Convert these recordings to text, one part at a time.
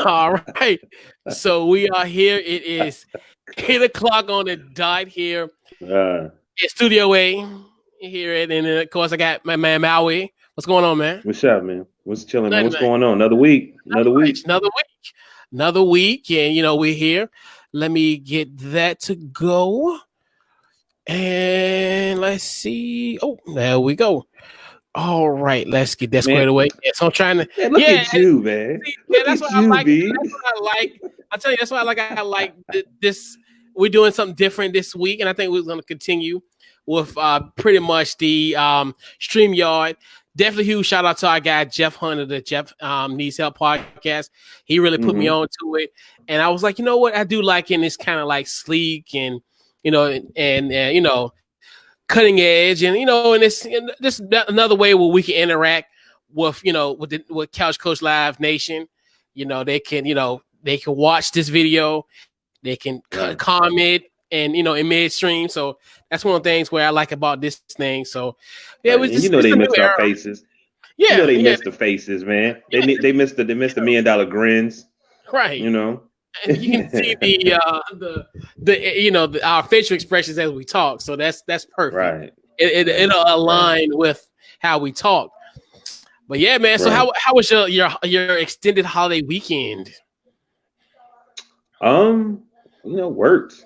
All right. So we are here. It is 8 o'clock on the dot here Uh, in Studio A. Here and then of course I got my man Maui. What's going on, man? what's up, man? What's chilling, man? Nothing, What's man. going on? Another week. Another Right. week. Another week, and we're here. Let me get that to go. And let's see. Oh, there we go. All right, let's get that Man, squared away. Yeah, so I'm trying to. man, look Yeah, at you, man. yeah, Look that's at what I you, like. B. That's what I like. I tell you, that's what I like. I like this. We're doing something different this week, and I think we're going to continue with pretty much the StreamYard. Definitely huge shout out to our guy Jeff Hunter, the Jeff Needs Help podcast. He really put me Mm-hmm. on to it, and I was like, you know what, I do like it. It's kind of like sleek and cutting edge, and it's just another way where we can interact with with Couch Coach Live Nation. They can watch this video, they can Right. comment, and in midstream. So that's one of the things where I like about this thing. So yeah, it Right. was And you just know it's they a new missed our era. faces. You know Yeah, they yeah, missed the faces, man. yeah, They missed the $1 million grins. right. You know. And you can see our facial expressions as we talk. So that's perfect. Right. It'll Right. align with how we talk. But yeah, man. So Right. how was your extended holiday weekend? Um. Worked.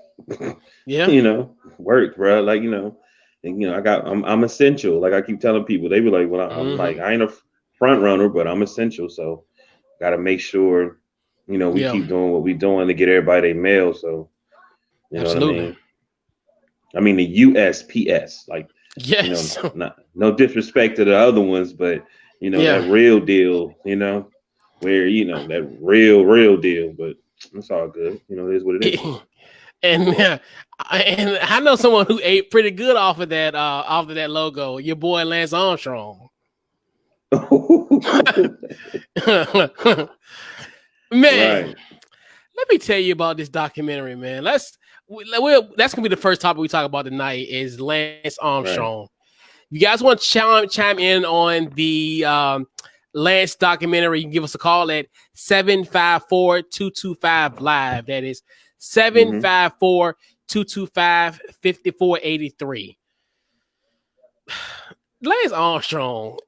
Yeah. Worked, bro. Like and, I'm essential. Like I keep telling people, they be like, well, I'm like Hmm. I ain't a front runner, but I'm essential. So got to make sure we Yeah. keep doing what we doing to get everybody their mail. So you know what I Absolutely. mean. I mean the USPS, like Yes. not no disrespect to the other ones, but that Yeah. real deal. Where that real deal. But it's all good. It is what it is. And I know someone who ate pretty good off of that logo. Your boy Lance Armstrong. Man, Right. let me tell you about this documentary, man. That's gonna be the first topic we talk about tonight is Lance Right. Armstrong. You guys want to chime in on the Lance documentary? You can give us a call at 754-225-LIVE. That is Mm-hmm. 754-225-5483. Lance Armstrong,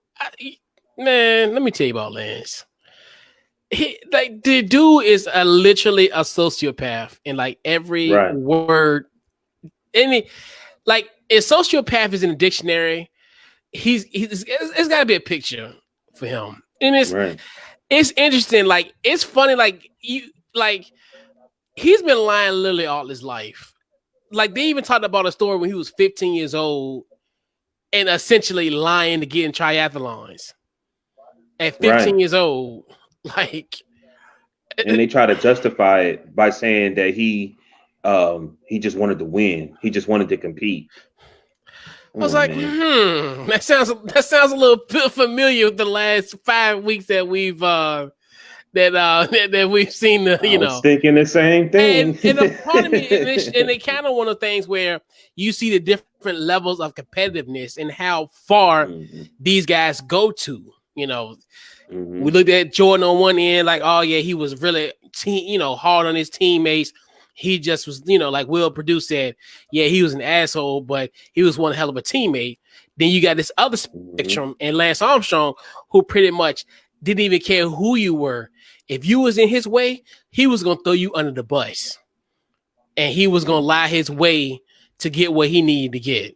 man, let me tell you about Lance. The dude is literally a sociopath in like every Right. word. Any like if sociopath is in the dictionary, it's got to be a picture for him, and Right. it's interesting. Like it's funny. He's been lying literally all his life. Like they even talked about a story when he was 15 years old and essentially lying to get in triathlons at 15 Right. years old. Like And they try to justify it by saying that he just wanted to win. He just wanted to compete. I Come was on, like, man. that sounds a little bit familiar with the last 5 weeks that we've that we've seen I was thinking the same thing. and a part of me and it kind of one of the things where you see the different levels of competitiveness and how far Hmm. these guys go to. Hmm. We looked at Jordan on one end, like, oh yeah, he was really hard on his teammates. He just was, like Will Purdue said, yeah, he was an asshole, but he was one hell of a teammate. Then you got this other Hmm. spectrum and Lance Armstrong, who pretty much didn't even care who you were. If you was in his way, he was gonna throw you under the bus, and he was gonna lie his way to get what he needed to get.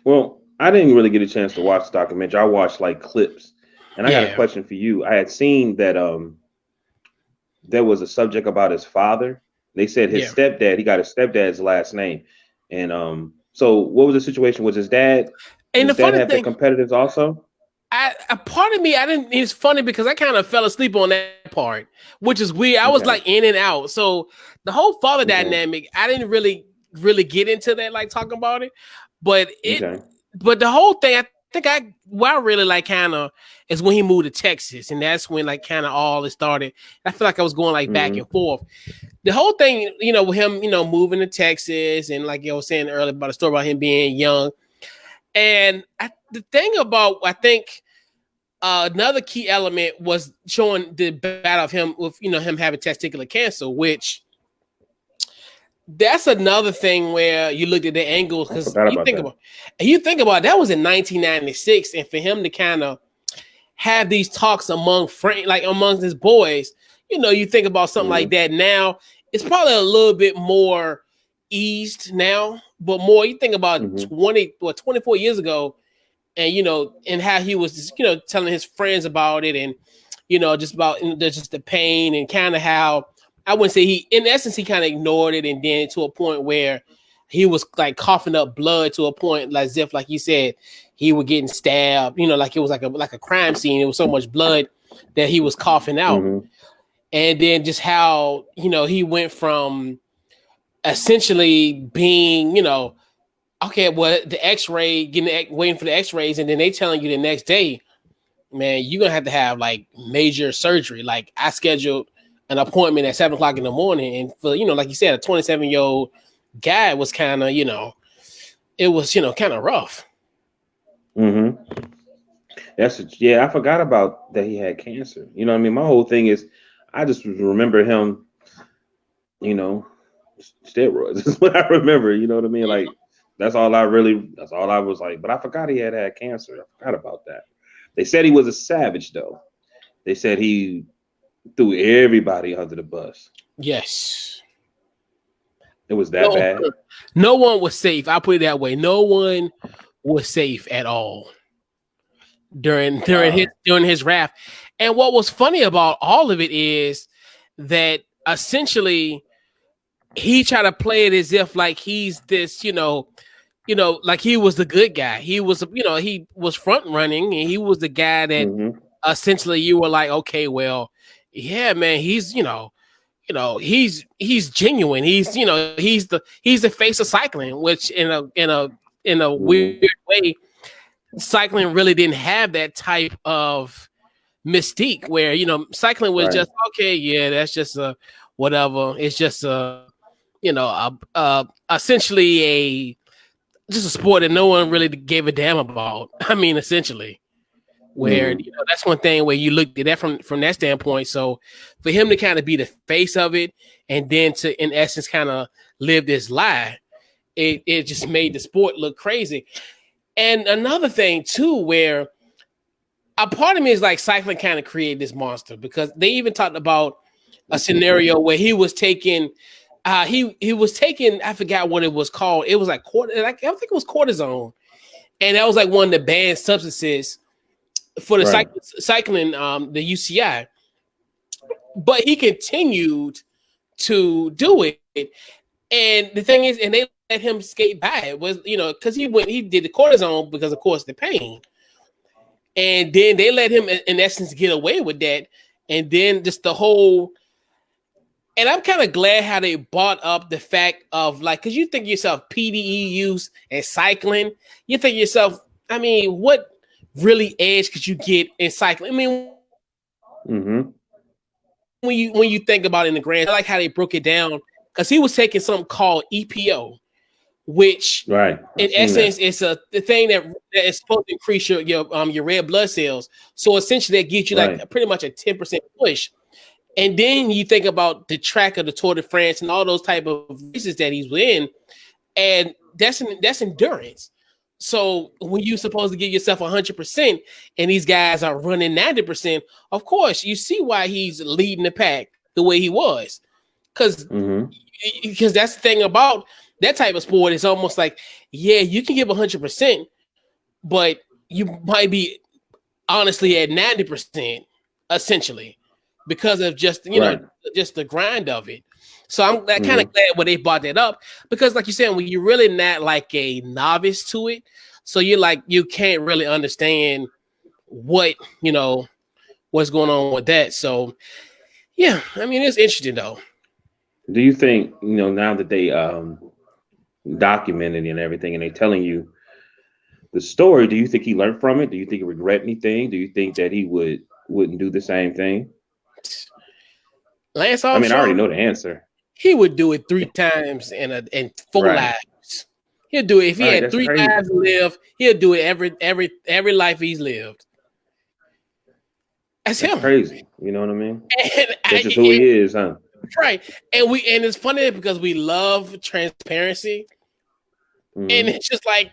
Well, I didn't really get a chance to watch the documentary. I watched like clips, and I got a Yeah, question for you. I had seen that there was a subject about his father. They said his yeah. stepdad. He got his stepdad's last name, and so what was the situation? Was his dad? Did And the his dad funny have the thing, competitors also? a part of me, I didn't. It's funny because I kind of fell asleep on that part, which is weird. I was Okay. like in and out. So the whole father Okay. dynamic, I didn't really get into that, like talking about it. But Okay. but the whole thing, I think what I really like kind of is when he moved to Texas, and that's when like kind of all it started. I feel like I was going like back Hmm. and forth. The whole thing, with him, moving to Texas, and like I was saying earlier about the story about him being young, and the thing about I think another key element was showing the battle of him with him having testicular cancer, which that's another thing where you looked at the angles because you think about that was in 1996, and for him to kind of have these talks among friends, like amongst his boys, you think about something like that now. It's probably a little bit more eased now, but more you think about 24 years ago, and and how he was just, telling his friends about it, and just about just the pain, and kind of how I wouldn't say in essence he kind of ignored it, and then to a point where he was like coughing up blood to a point like as if, like you said, he was getting stabbed, like it was like a crime scene. It was so much blood that he was coughing out. And then just how, he went from essentially being, okay, well, the x-ray, waiting for the x-rays, and then they telling you the next day, man, you're going to have like major surgery. Like I scheduled an appointment at 7:00 in the morning. And for, like you said, a 27-year-old guy was kind of, it was, kind of rough. I forgot about that he had cancer. I mean, my whole thing is, I just remember him, steroids is what I remember. You know what I mean? Like, that's all I was like, but I forgot he had cancer. I forgot about that. They said he was a savage, though. They said he threw everybody under the bus. Yes. It was that bad. No one was safe. I'll put it that way. No one was safe at all during his rap. And what was funny about all of it is that essentially he tried to play it as if like he's this, like he was the good guy. He was, he was front running, and he was the guy that essentially you were like, okay, well, yeah, man, he's, he's genuine. He's, he's the face of cycling, which in a weird way, cycling really didn't have that type of mystique where, cycling was just, okay, yeah, that's just a whatever. It's just essentially just a sport that no one really gave a damn about. I mean, essentially, where that's one thing where you looked at that from that standpoint. So for him to kind of be the face of it, and then to in essence kind of live this lie, it just made the sport look crazy. And another thing too, where a part of me is like cycling kind of created this monster, because they even talked about a scenario where he was taking he was taking, I forgot what it was called. It was like I think it was cortisone, and that was like one of the banned substances for the cycling, the UCI. But he continued to do it, and the thing is, and they let him skate by it, was because he did the cortisone because of course the pain, and then they let him in essence get away with that, and then just the whole. And I'm kind of glad how they brought up the fact of like, because you think to yourself PDE use and cycling, you think to yourself, I mean, what really edge could you get in cycling? I mean, when you think about it in the grand, I like how they broke it down, because he was taking something called EPO, which in essence is the thing that is supposed to increase your red blood cells. So essentially that gives you like pretty much a 10% push. And then you think about the track of the Tour de France and all those type of races that he's in, and that's endurance. So when you're supposed to give yourself 100%, and these guys are running 90%, of course you see why he's leading the pack the way he was, because that's the thing about that type of sport. It's almost like, yeah, you can give 100%, but you might be honestly at 90% essentially, because of just just the grind of it. So I'm kind of glad when they brought that up, because like you said, when you're really not like a novice to it, so you're like, you can't really understand what what's going on with that. So yeah, I mean, it's interesting though. Do you think now that they documented and everything, and they telling you the story, do you think he learned from it? Do you think he regret anything? Do you think that he wouldn't do the same thing? Lance Armstrong, I mean, I already know the answer. He would do it 3 times in 4 lives. He'll do it if he had 3 lives to live. He'll do it every life he's lived. That's That's him. crazy. You know what I mean? And That's just who he is, huh? right. And it's funny because we love transparency. Mm-hmm. And it's just like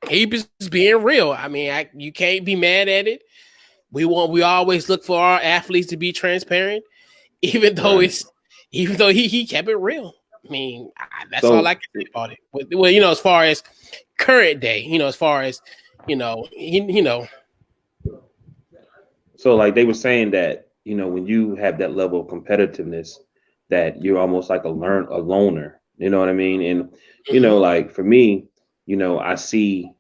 he was being real. I mean, you can't be mad at it. We always look for our athletes to be transparent, even though he kept it real. I mean, that's all I can say about it. Well, as far as current day, as far as So like they were saying that, when you have that level of competitiveness, that you're almost like a loner. You know what I mean? And like for me, I see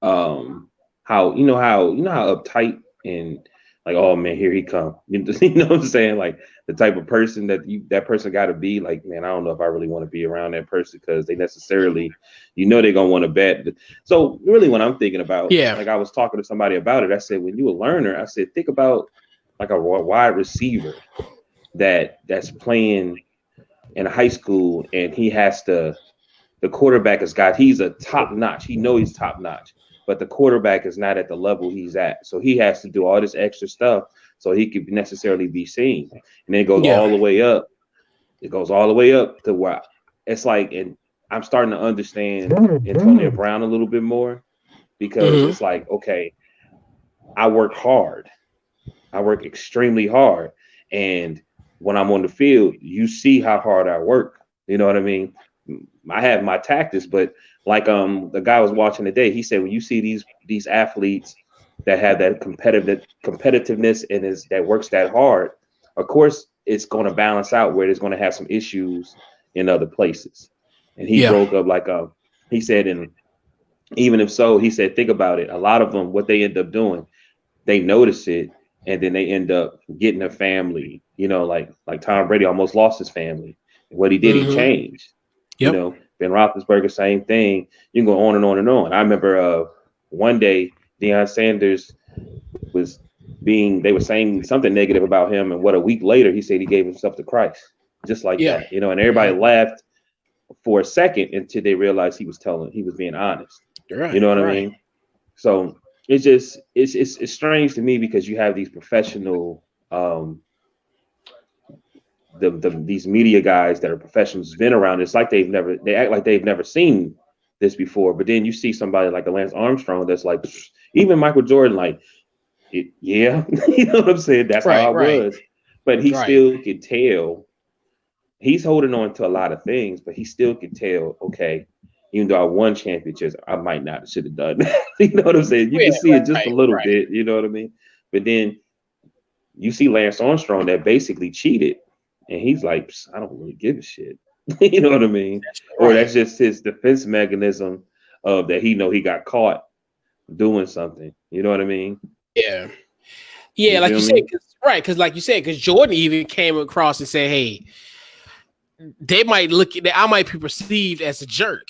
how how uptight and like, oh man, here he come. You know what I'm saying? Like the type of person that person got to be. Like, man, I don't know if I really want to be around that person because they necessarily, they're gonna want to bet. So really, when I'm thinking about, like I was talking to somebody about it, I said, when you a learner, I said, think about like a wide receiver that's playing in high school, and he has to. The quarterback he's a top notch. He knows he's top notch, but the quarterback is not at the level he's at. So he has to do all this extra stuff so he could necessarily be seen. And then it goes all the way up. It goes all the way up to where it's like, and I'm starting to understand Antonio Brown a little bit more because it's like, okay, I work hard. I work extremely hard. And when I'm on the field, you see how hard I work. You know what I mean? I have my tactics, but like the guy I was watching today, he said when you see these athletes that have that competitiveness and that works that hard, of course it's going to balance out where there's going to have some issues in other places. And he broke up like he said, and even if so, he said, think about it. A lot of them, what they end up doing, they notice it, and then they end up getting a family. Like Tom Brady almost lost his family. And what he did, he changed. Yep. Ben Roethlisberger, same thing. You can go on and on and on. I remember one day Deion Sanders they were saying something negative about him, and a week later he said he gave himself to Christ, just like that. And everybody laughed for a second until they realized he was being honest. Right, you know what I mean? So it's just it's strange to me because you have these professional these media guys that are professionals been around. It's like they act like they've never seen this before. But then you see somebody like a Lance Armstrong that's like, even Michael Jordan, like, you know what I'm saying? That's how I was. But he still could tell. He's holding on to a lot of things, but he still could tell, okay, even though I won championships, I might not should have done that. You know what I'm saying? You can see it just a little bit, you know what I mean? But then you see Lance Armstrong that basically cheated. And he's like, I don't really give a shit. You know what I mean? Or that's just his defense mechanism of that he got caught doing something. You know what I mean? Yeah. Yeah, like you said, because like you said, because Jordan even came across and said, hey, they might I might be perceived as a jerk.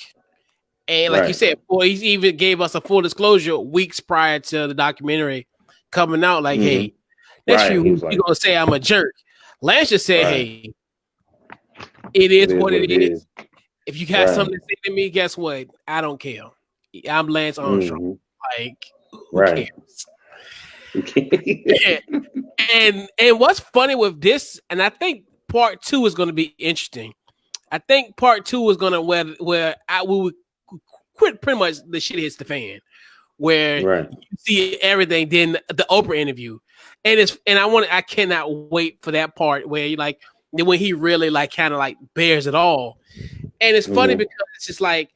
And like you said, boy, he even gave us a full disclosure weeks prior to the documentary coming out, like, hey, next few weeks you're gonna say I'm a jerk. Lance just said, hey, it is what it is. If you got something to say to me, guess what? I don't care. I'm Lance Armstrong. Like, who cares? And what's funny with this, and I think part 2 is going to be interesting. I think part 2 is going to where we would quit pretty much the shit hits the fan, where you see everything. Then the Oprah interview. I cannot wait for that part where when he really kind of bears it all. And it's funny because it's just like,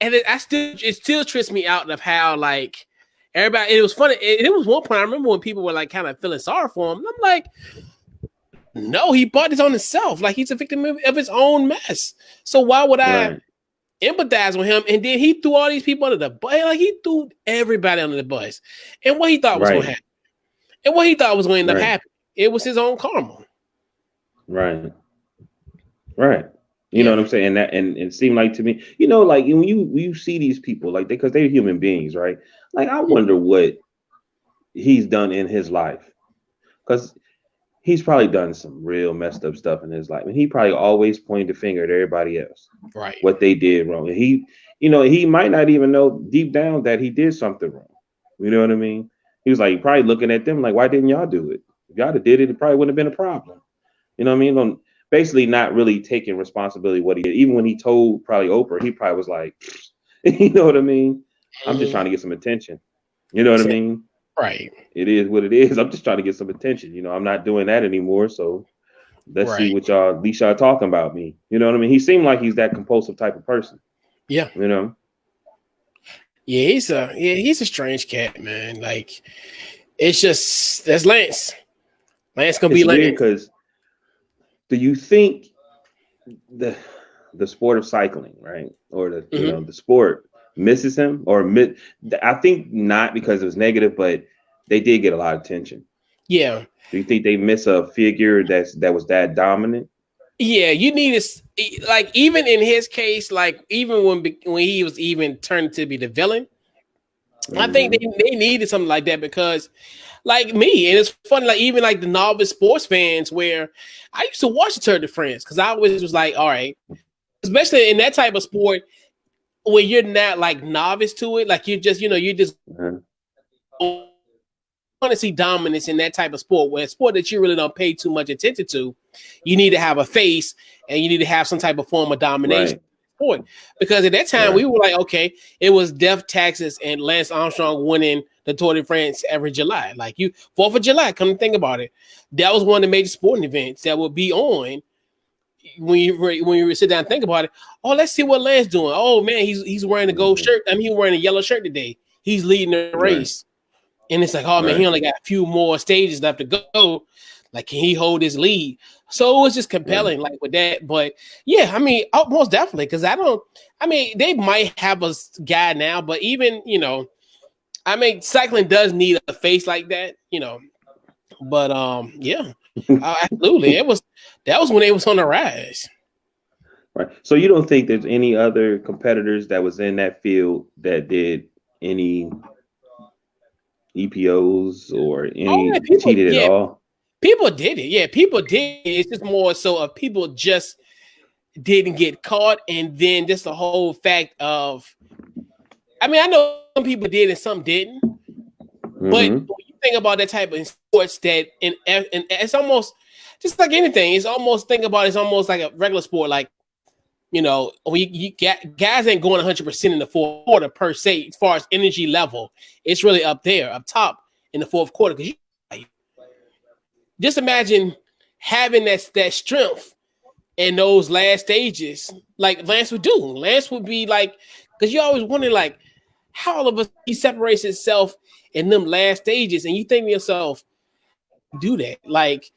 and it still trips me out of how everybody. It was funny. It was one point I remember when people were kind of feeling sorry for him. And I'm like, no, he brought this on himself. Like, he's a victim of his own mess. So why would I empathize with him? And then he threw all these people under the bus. Like, he threw everybody under the bus. And what he thought was going to happen. And what he thought was going to end up happening, it was his own karma. Right. You know what I'm saying? And it seemed like to me, like when you see these people, like because they're human beings, right? Like, I wonder what he's done in his life, because he's probably done some real messed up stuff in his life, and he probably always pointed the finger at everybody else, what they did wrong. And he might not even know deep down that he did something wrong. You know what I mean? he was like probably looking at them like, why didn't y'all do it? If y'all had did it, it probably wouldn't have been a problem. You know what I mean? Basically not really taking responsibility what he did. Even when he told probably Oprah, he probably was like, you know what I mean? I'm just trying to get some attention. You know what I mean? Right. It is what it is. I'm just trying to get some attention. You know, I'm not doing that anymore. So let's see what y'all, at least y'all talking about me. You know what I mean? He seemed like he's that compulsive type of person. Yeah. You know? Yeah, he's a strange cat, man. Like, it's just, that's Lance. Lance gonna be Lance. Because do you think the sport of cycling, right, or the you know the sport misses him, or I think not because it was negative, but they did get a lot of attention. Yeah. Do you think they miss a figure that was that dominant? Yeah, you need to, like, even in his case, like even when he was even turned to be the villain, I think they needed something like that because, like me, and it's funny, like even like the novice sports fans, where I used to watch the Tour de France because I always was like, all right, especially in that type of sport where you're not like novice to it, like you just want to see dominance in that type of sport, where a sport that you really don't pay too much attention to, you need to have a face and you need to have some type of form of domination. Right. Because at that time we were like, okay, it was Death, Taxes, and Lance Armstrong winning the Tour de France every July. Like 4th of July, come to think about it, that was one of the major sporting events that would be on when you sit down and think about it. Oh, let's see what Lance doing. Oh man, he's wearing a gold shirt. I mean, he's wearing a yellow shirt today. He's leading the race. And it's like, oh man, he only got a few more stages left to go. Like, can he hold his lead? So it was just compelling, like with that. But yeah, I mean, most definitely, because they might have a guy now, but even, I mean, cycling does need a face like that, But yeah, absolutely. That was when it was on the rise. Right. So you don't think there's any other competitors that was in that field that did any EPOs or any cheated at all? People did it. Yeah, people did. It's just more so of people just didn't get caught. And then just the whole fact of, I mean, I know some people did and some didn't. But when you think about that type of sports that, and it's almost just like anything. It's almost like a regular sport. Like, when you get guys ain't going 100% in the fourth quarter per se, as far as energy level. It's really up there, up top in the fourth quarter. Because just imagine having that strength in those last stages, like Lance would do. Lance would be like, because you always wonder, like, how all of he separates himself in them last stages, and you think to yourself, do that, like,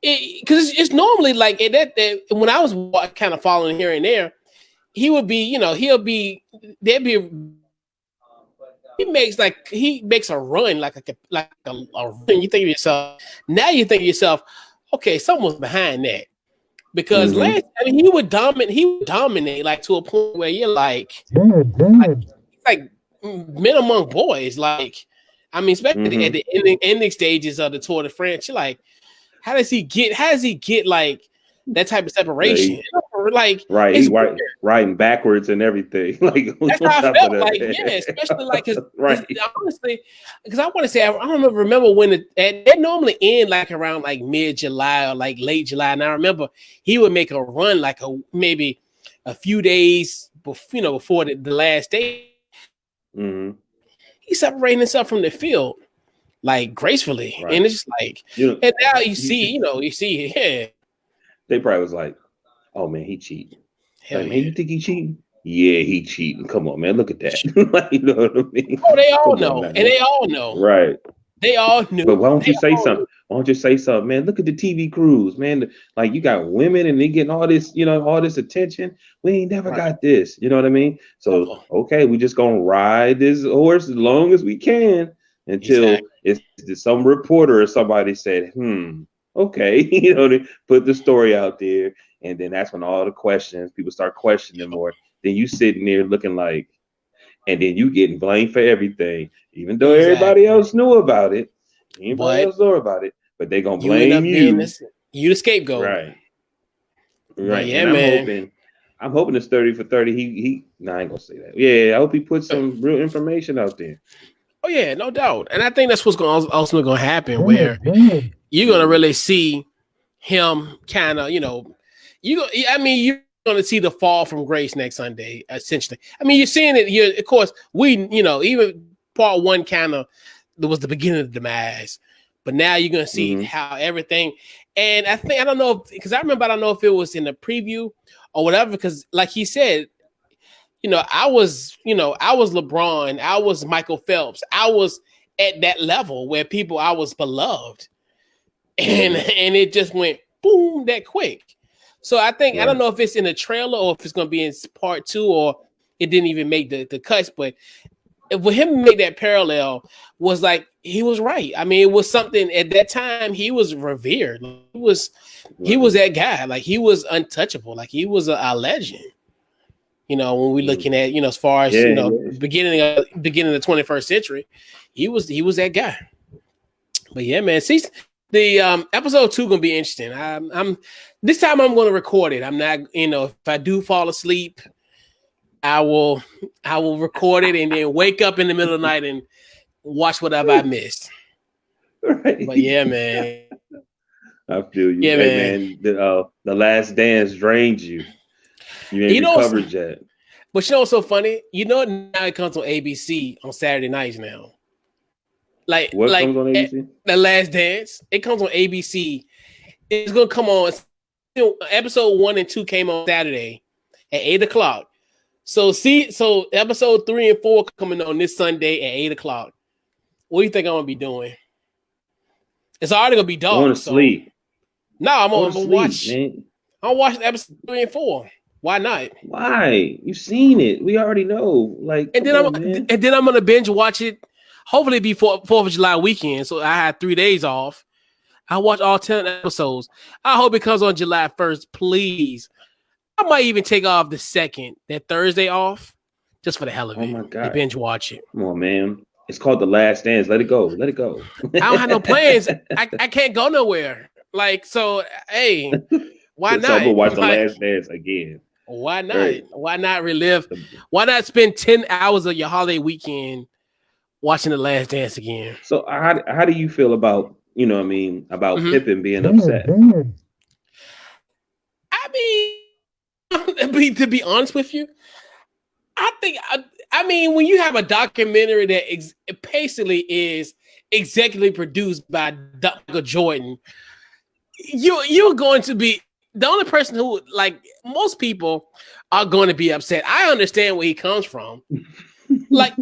because it's normally like that when I was kind of following here and there, he would be, he makes a run like a run. You think of yourself, now you think of yourself, okay, someone's behind that. Because Lance, I mean, he would dominate like to a point where you're like men among boys. Like, I mean, especially at the ending stages of the Tour de France, you're like, how does he get like that type of separation? Yeah, he's riding backwards and everything. Like, that's how I felt. Like, yeah, especially like, because honestly, because I want to say, I don't remember when they normally end like around like mid-July or like late July. And I remember he would make a run like maybe a few days before the last day. He's separating himself from the field like gracefully, and it's just like, and now you see, yeah. They probably was like, oh man, he cheating. Like, man, you think he cheating? Yeah, he cheating. Come on, man, look at that. Like, you know what I mean? Oh, they all know, and they all know, right? They all knew. But why don't you say something? Why don't you say something, man? Look at the TV crews, man. Like, you got women and they getting all this, all this attention. We ain't never got this. You know what I mean? So, okay, we just gonna ride this horse as long as we can until it's some reporter or somebody said, okay, they put the story out there, and then that's when all the questions, people start questioning more. Then you sitting there looking like, and then you getting blamed for everything, even though everybody else knew about it. But they gonna blame you. You the scapegoat, right? Yeah, and man. I'm hoping it's 30 for 30. I ain't gonna say that. Yeah, I hope he puts some real information out there. Oh yeah, no doubt. And I think that's what's going ultimately going to happen, where you're going to really see him kind of, you're going to see the fall from grace next Sunday, essentially. I mean, you're seeing it here. Of course, even part one kind of was the beginning of the demise, but now you're going to see how everything. And I don't know I don't know if it was in the preview or whatever, because like he said, I was LeBron, I was Michael Phelps, I was at that level where I was beloved, and it just went boom that quick. So I think I don't know if it's in the trailer or if it's going to be in part 2 or it didn't even make the cuts, but for him to make that parallel was like he was right. I mean, it was something at that time. He was revered. He was that guy. Like he was untouchable. Like he was a legend. When we're looking at as far as beginning of the 21st century, he was that guy. But yeah, man. See, the episode 2 gonna be interesting. I'm this time I'm gonna record it. I'm not, if I do fall asleep, I will record it and then wake up in the middle of the night and watch whatever I missed. Right. But yeah, man. I feel you. Yeah, man. The Last Dance drained you. You ain't recovered yet. But what's so funny? Now it comes on ABC on Saturday nights now. What comes on ABC? The Last Dance. It comes on ABC. It's gonna come on. Episode 1 and 2 came on Saturday at 8:00. So episode 3 and 4 coming on this Sunday at 8:00. What do you think I'm gonna be doing? It's already gonna be dark. I want to sleep. No, I'm gonna watch. Man. I'm watching episode 3 and 4. Why not? Why? You've seen it. We already know. And then I'm gonna binge watch it. Hopefully, before 4th of July weekend. So I had 3 days off. I watch all 10 episodes. I hope it comes on July 1st, please. I might even take off that Thursday off, just for the hell of it. Oh my God. Binge watch it. Come on, man. It's called The Last Dance. Let it go. Let it go. I don't have no plans. I can't go nowhere. Hey, why not? So I'm gonna watch The Last Dance again. Why not? Right. Why not relive? Why not spend 10 hours of your holiday weekend watching The Last Dance again? So how do you feel about, about Pippen being upset? I mean, to be honest with you, I mean, when you have a documentary that basically is executively produced by Dr. Jordan, you're going to be the only person who, most people are going to be upset. I understand where he comes from. I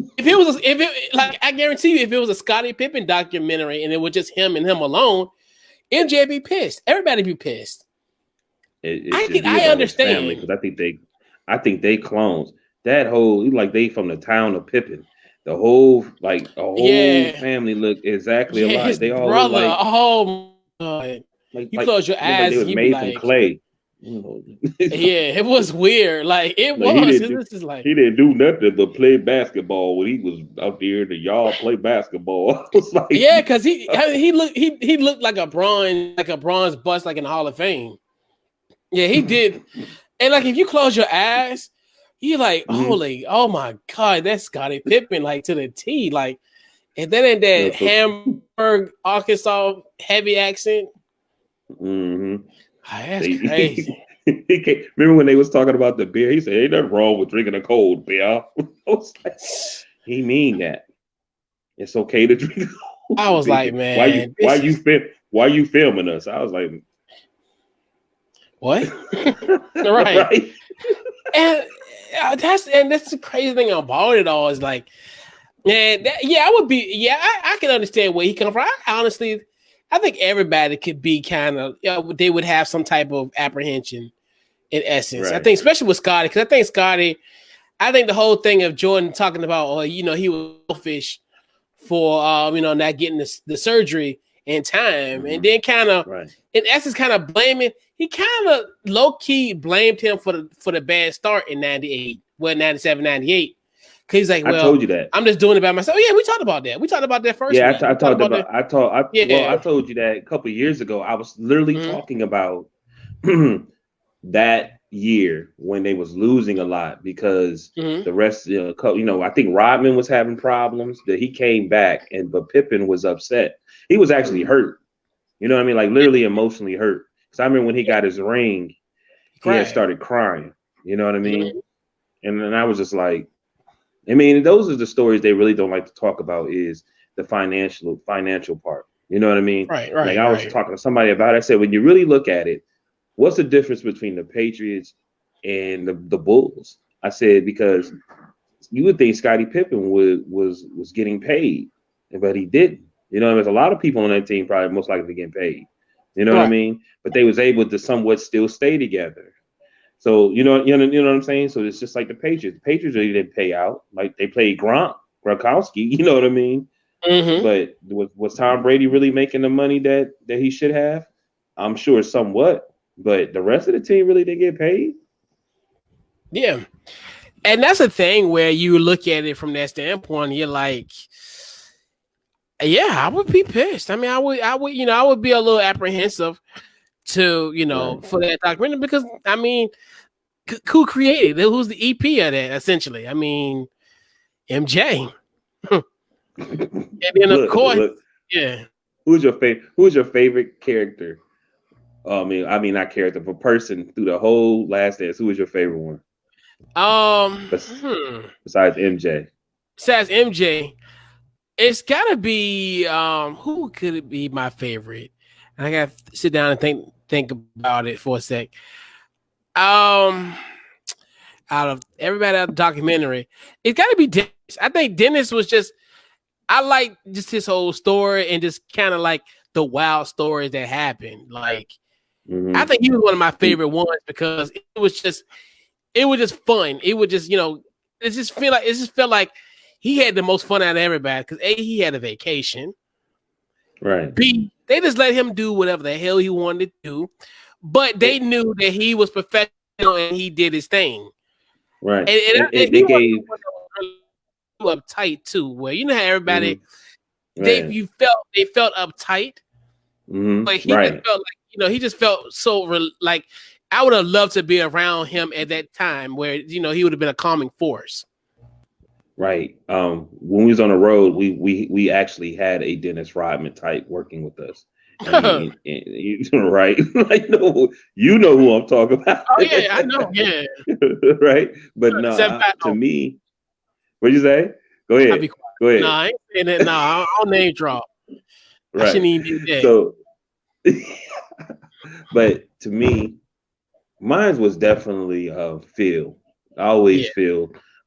guarantee you, if it was a Scottie Pippen documentary and it was just him and him alone, MJ would be pissed. Everybody be pissed. I understand because I think they clones that whole they from the town of Pippen. The whole family look exactly alike. They all brother. Look oh my God. You close your eyes. They was made from clay. It was weird. He didn't do nothing but play basketball when he was out there in the yard play basketball. Because he looked like a bronze bust in the Hall of Fame. Yeah, he did. And if you close your eyes, you're holy, oh my God, that's Scottie Pippen to the T. If that ain't that Hamburg, Arkansas heavy accent. Mm-hmm. That's crazy. Remember when they was talking about the beer? He said, "Ain't nothing wrong with drinking a cold beer." He mean that it's okay to drink. I was like, man, why you filming us? I was like, what? Right. And that's the crazy thing about it all is I would be, I can understand where he comes from. I think everybody could be kind of, they would have some type of apprehension in essence. Right. I think, especially with Scottie, because I think the whole thing of Jordan talking about, he was selfish for, not getting the surgery in time. Mm-hmm. And then kind of, in essence, kind of blaming, he kind of low-key blamed him for the bad start in 98, 97, 98. Because he's like, well, I told you that. I'm just doing it by myself. Yeah, we talked about that. We taled about that first. Yeah, I told you that a couple of years ago. I was literally talking about that year when they was losing a lot because Mhm. the rest, I think Rodman was having problems. That he came back, but Pippen was upset. He was actually hurt. You know what I mean? Like literally emotionally hurt. Because I remember when he got his ring, he had Right. started crying. You know what I mean? Mhm. And then I was just like, I mean, those are the stories they really don't like to talk about is the financial part. You know what I mean? Right. Like Right. I was Right. talking to somebody about it. I said, when you really look at it, what's the difference between the Patriots and the Bulls? I said, because you would think Scottie Pippen was getting paid, but he didn't. You know, there's a lot of people on that team probably most likely getting paid. You know what I Right. mean? But they was able to somewhat still stay together. So you know what I'm saying. So it's just like the Patriots. The Patriots really didn't pay out. Like they played Gronkowski. You know what I mean. Mhm. But was Tom Brady really making the money that he should have? I'm sure somewhat. But the rest of the team really didn't get paid. Yeah. And that's a thing where you look at it from that standpoint. You're like, yeah, I would be pissed. I mean, I would be a little apprehensive to, Right. for that documentary because I mean, who created it? Who's the EP of that? Essentially, I mean, MJ, and then of course, Look. yeah. Who's your favorite character? Not character, but person through the whole Last Dance. Who was your favorite one? Um, Bes- hmm. Besides MJ. Besides MJ, it's gotta be who could it be my favorite? I gotta sit down and think about it for a sec. Um, out of everybody out of the documentary, it's gotta be Dennis. I think Dennis was just I like just his whole story and just kind of like the wild stories that happened. Like I Mm-hmm. think he was one of my favorite ones because it was just fun. It would just it just felt like he had the most fun out of everybody because A, he had a vacation. Right. B, they just let him do whatever the hell he wanted to do, but they It, knew that he was professional and he did his thing. right. And They he wasn't gave. one that was really uptight too. Where you know how everybody Mm-hmm. Right. they felt uptight, but Mm-hmm. he just Right. felt like he just felt so like I would have loved to be around him at that time where he would have been a calming force. Right. When we was on the road, we actually had a Dennis Rodman type working with us. Oh Right, like no, you know who I'm talking about, yeah, I know. Yeah, right? But no, 7 5. to Oh, me, what'd you say? Go I'll ahead, be quiet. go No, ahead. I ain't saying that. No, I'll name drop. I Right. shouldn't even do that. So, but to me, mine was definitely Phil. I Yeah,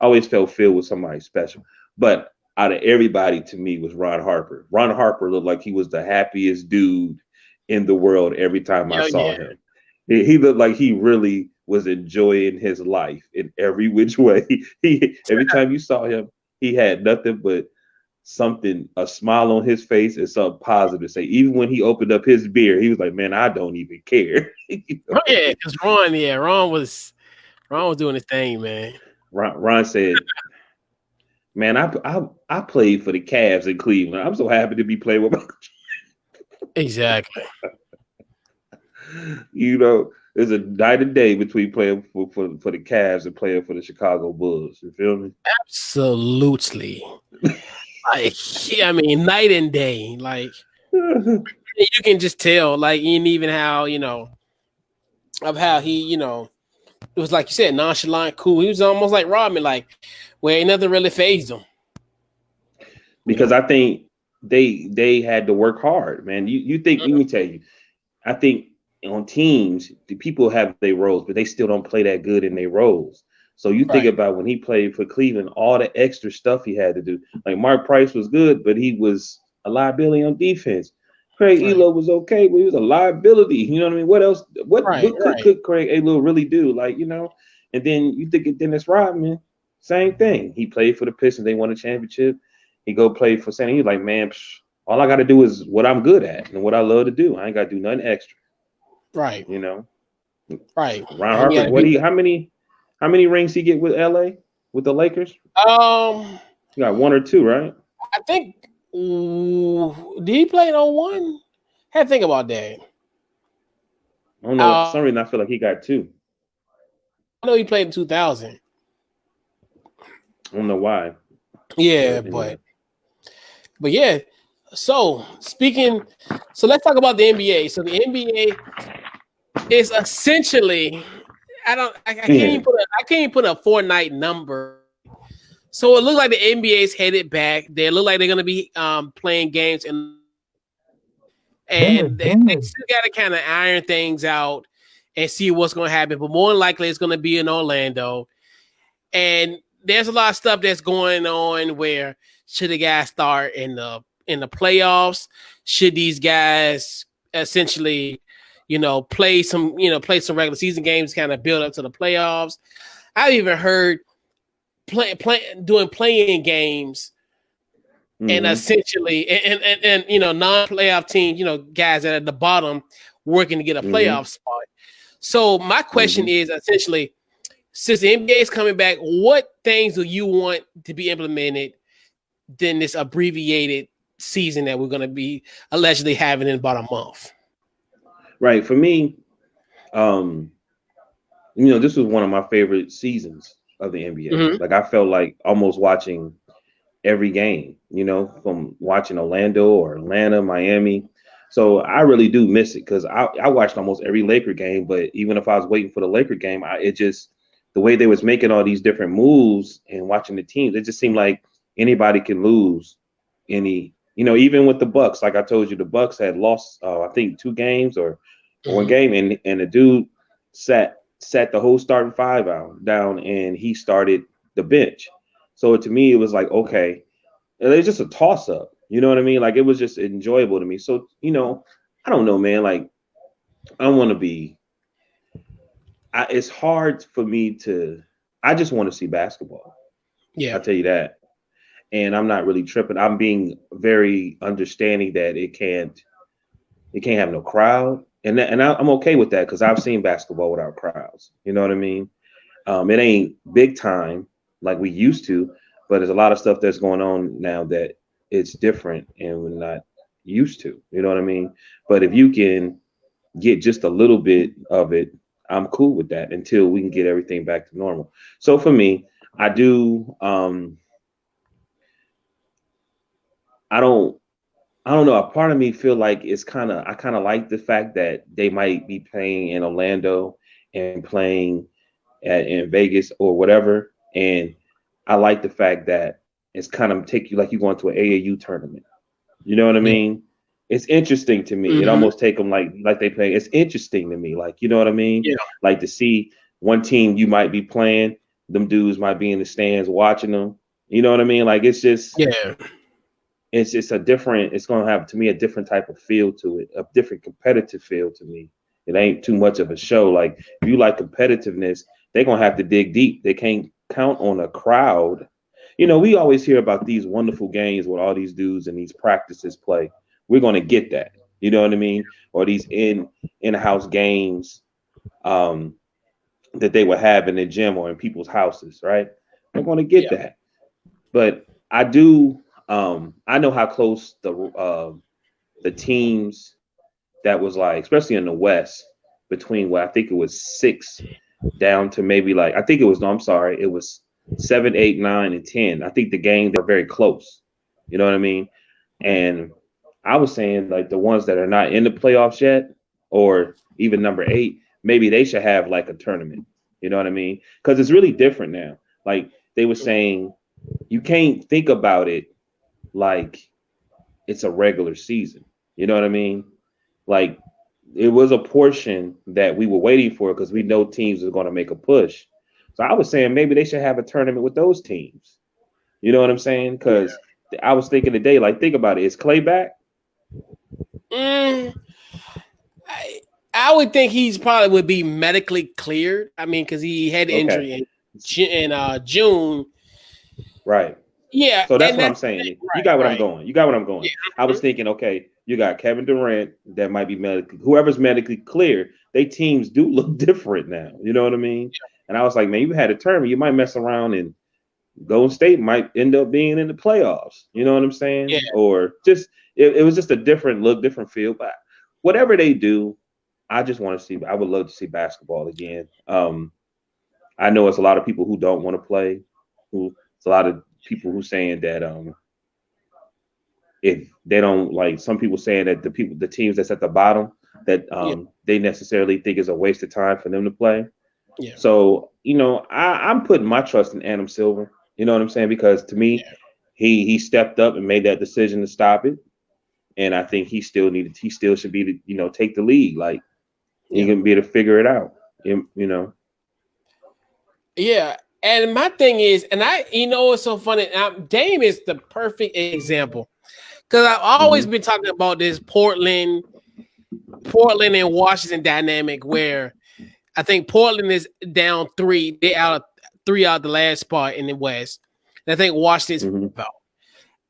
always felt Phil was somebody special. But out of everybody, to me, was Ron Harper. Ron Harper looked like he was the happiest dude in the world every time I yeah, saw yeah. him. He looked like he really was enjoying his life in every which way. He every time you saw him, he had nothing but a smile on his face and something positive to say. Even when he opened up his beer, he was like, "Man, I don't even care." You Oh know what I yeah, mean? because Ron was doing his thing, man. Ron said, "Man, I played for the Cavs in Cleveland. I'm so happy to be playing with my, Exactly. there's a night and day between playing for the Cavs and playing for the Chicago Bulls. You feel me? Absolutely. Like, yeah, I mean, night and day. Like, you can just tell, like, and even how, of how he, it was like you said, nonchalant, cool. He was almost like Rodman, like, where ain't nothing really phased him, you Because know? I think they had to work hard, man. You think let Mhm. me tell you, I think on teams, the people have their roles, but they still don't play that good in their roles. So you think Right, about when he played for Cleveland, all the extra stuff he had to do. Like Mark Price was good, but he was a liability on defense. Craig right, Elo was okay, but he was a liability. You know what I mean? What else? right, What right. could Craig Elo really do? And then you think of Dennis Rodman, same thing. He played for the Pistons. They won a championship. He go play for San. He's like, man, all I got to do is what I'm good at and what I love to do. I ain't got to do nothing extra. Right, You know, right. Ron And Harper. yeah, people. How many rings he get with LA with the Lakers? Um, He got one or two, right? I think. Did he play it on one? Had to think about that. I don't know. For some Uh, reason, I feel like he got two. I know he played in 2000. I don't know why. Yeah, Anyway. but yeah. So let's talk about the NBA. So the NBA is essentially, I can't even put a Fortnite number. So it looks like the NBA is headed back. They look like they're gonna be playing games and they still gotta kind of iron things out and see what's gonna happen. But more than likely, it's gonna be in Orlando. And there's a lot of stuff that's going on where should the guys start in the playoffs? Should these guys essentially, play some regular season games, kind of build up to the playoffs? I've even heard doing playing games and essentially and non-playoff teams, guys that are at the bottom working to get a playoff spot. So my question is essentially, since the NBA is coming back, what things do you want to be implemented than this abbreviated season that we're going to be allegedly having in about a month? Right. For me, this was one of my favorite seasons of the NBA. Mm-hmm. Like I felt like almost watching every game, from watching Orlando or Atlanta, Miami. So I really do miss it because I watched almost every Laker game. But even if I was waiting for the Laker game, the way they was making all these different moves and watching the teams, it just seemed like anybody can lose even with the Bucks. Like I told you, the Bucks had lost, I think 2 games or one game, and the dude sat the whole starting 5 down, and he started the bench. So to me, it was like, okay, it's just a toss up. You know what I mean? Like it was just enjoyable to me. So, I don't know, man. Like I don't want to be. It's hard for me to. I just want to see basketball. Yeah, I'll tell you that. And I'm not really tripping. I'm being very understanding that it can't have no crowd, and I'm okay with that because I've seen basketball without crowds. You know what I mean? It ain't big time like we used to, but there's a lot of stuff that's going on now that it's different and we're not used to. You know what I mean? But if you can get just a little bit of it, I'm cool with that until we can get everything back to normal. So for me, I do. I don't know. A part of me feel like I kind of like the fact that they might be playing in Orlando and playing in Vegas or whatever. And I like the fact that it's kind of take you like you going to an AAU tournament. You know what I mean? It's interesting to me. It almost take them like they play. It's interesting to me. Like, you know what I mean? Yeah. Like to see one team you might be playing, them dudes might be in the stands watching them. You know what I mean? Like it's just it's going to have to me a different type of feel to it, a different competitive feel to me. It ain't too much of a show. Like if you like competitiveness, they're going to have to dig deep. They can't count on a crowd. We always hear about these wonderful games where all these dudes and these practices play. We're going to get that. You know what I mean? Or these in-house games that they would have in the gym or in people's houses, right? We're going to get that. But I do I know how close the teams that was like, especially in the West, between what I think it was 6 down to maybe like it was 7, 8, 9, and 10. I think the games are very close. You know what I mean? And I was saying like the ones that are not in the playoffs yet, or even number 8, maybe they should have like a tournament. You know what I mean? Because it's really different now. Like they were saying, you can't think about it like it's a regular season. You know what I mean? Like it was a portion that we were waiting for because we know teams are going to make a push. So I was saying maybe they should have a tournament with those teams. You know what I'm saying? Because I was thinking today, like, think about it. Is Clay back? I would think he's probably would be medically cleared. I mean, because he had injury in June. Right. Yeah. So that's what I'm saying. Right, you got what I'm going. Yeah. I was thinking, okay, you got Kevin Durant that might be whoever's medically clear, they teams do look different now. You know what I mean? Yeah. And I was like, man, you had a tournament, you might mess around and Golden State might end up being in the playoffs. You know what I'm saying? Yeah. Or just it was just a different look, different feel. But whatever they do, I just want to see. I would love to see basketball again. I know it's a lot of people who don't want to play. It's a lot of people who saying that if they don't like, some people saying that the teams that's at the bottom that they necessarily think is a waste of time for them to play. Yeah. So I'm putting my trust in Adam Silver. You know what I'm saying? Because to me, he stepped up and made that decision to stop it, and I think he still should be to take the lead. Like he can be able to figure it out. Yeah. And my thing is, and it's so funny. Dame is the perfect example because I've always been talking about this Portland and Washington dynamic where I think Portland is down 3. They out 3 out of the last spot in the West. And I think Washington's about.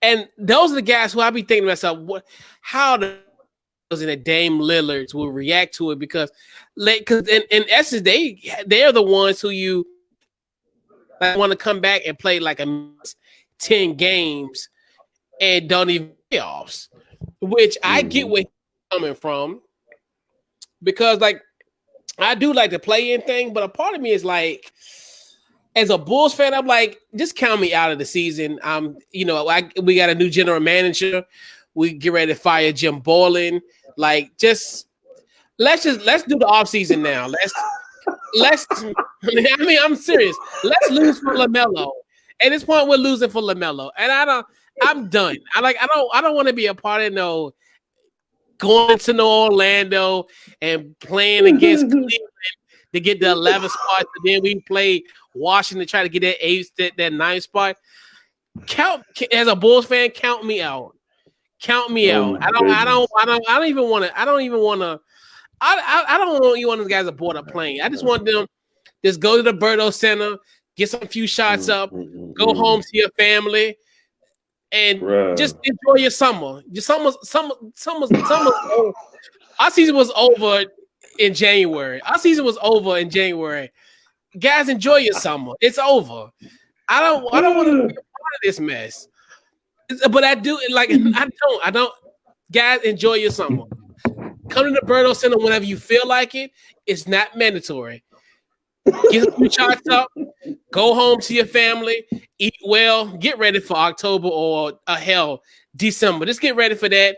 And those are the guys who I be thinking to myself, how does a Dame Lillards will react to it because in essence they're the ones who you want to come back and play like 10 games and don't even playoffs, which I get where he's coming from because like I do like the play-in thing, but a part of me is like, as a Bulls fan, I'm like, just count me out of the season. We got a new general manager. We get ready to fire Jim Boylan. Like, let's do the offseason now. I'm serious. Let's lose for LaMelo. At this point, we're losing for LaMelo. And I'm done. I don't want to be a part of going to Orlando and playing against Cleveland to get the 11th spot. And then we play Washington to try to get that 8th, that 9th spot. As a Bulls fan, count me out. Count me out. I don't even want these guys aboard a plane. I just want them just go to the Berto Center, get some few shots up, go home to your family, and just enjoy your summer. Your summer's over. Our season was over in January. Guys, enjoy your summer. It's over. I don't want to be a part of this mess. But I do I don't. Guys, enjoy your summer. Come to the Berto Center whenever you feel like it. It's not mandatory. Get a few shots up. Go home to your family. Eat well. Get ready for October or December. Just get ready for that.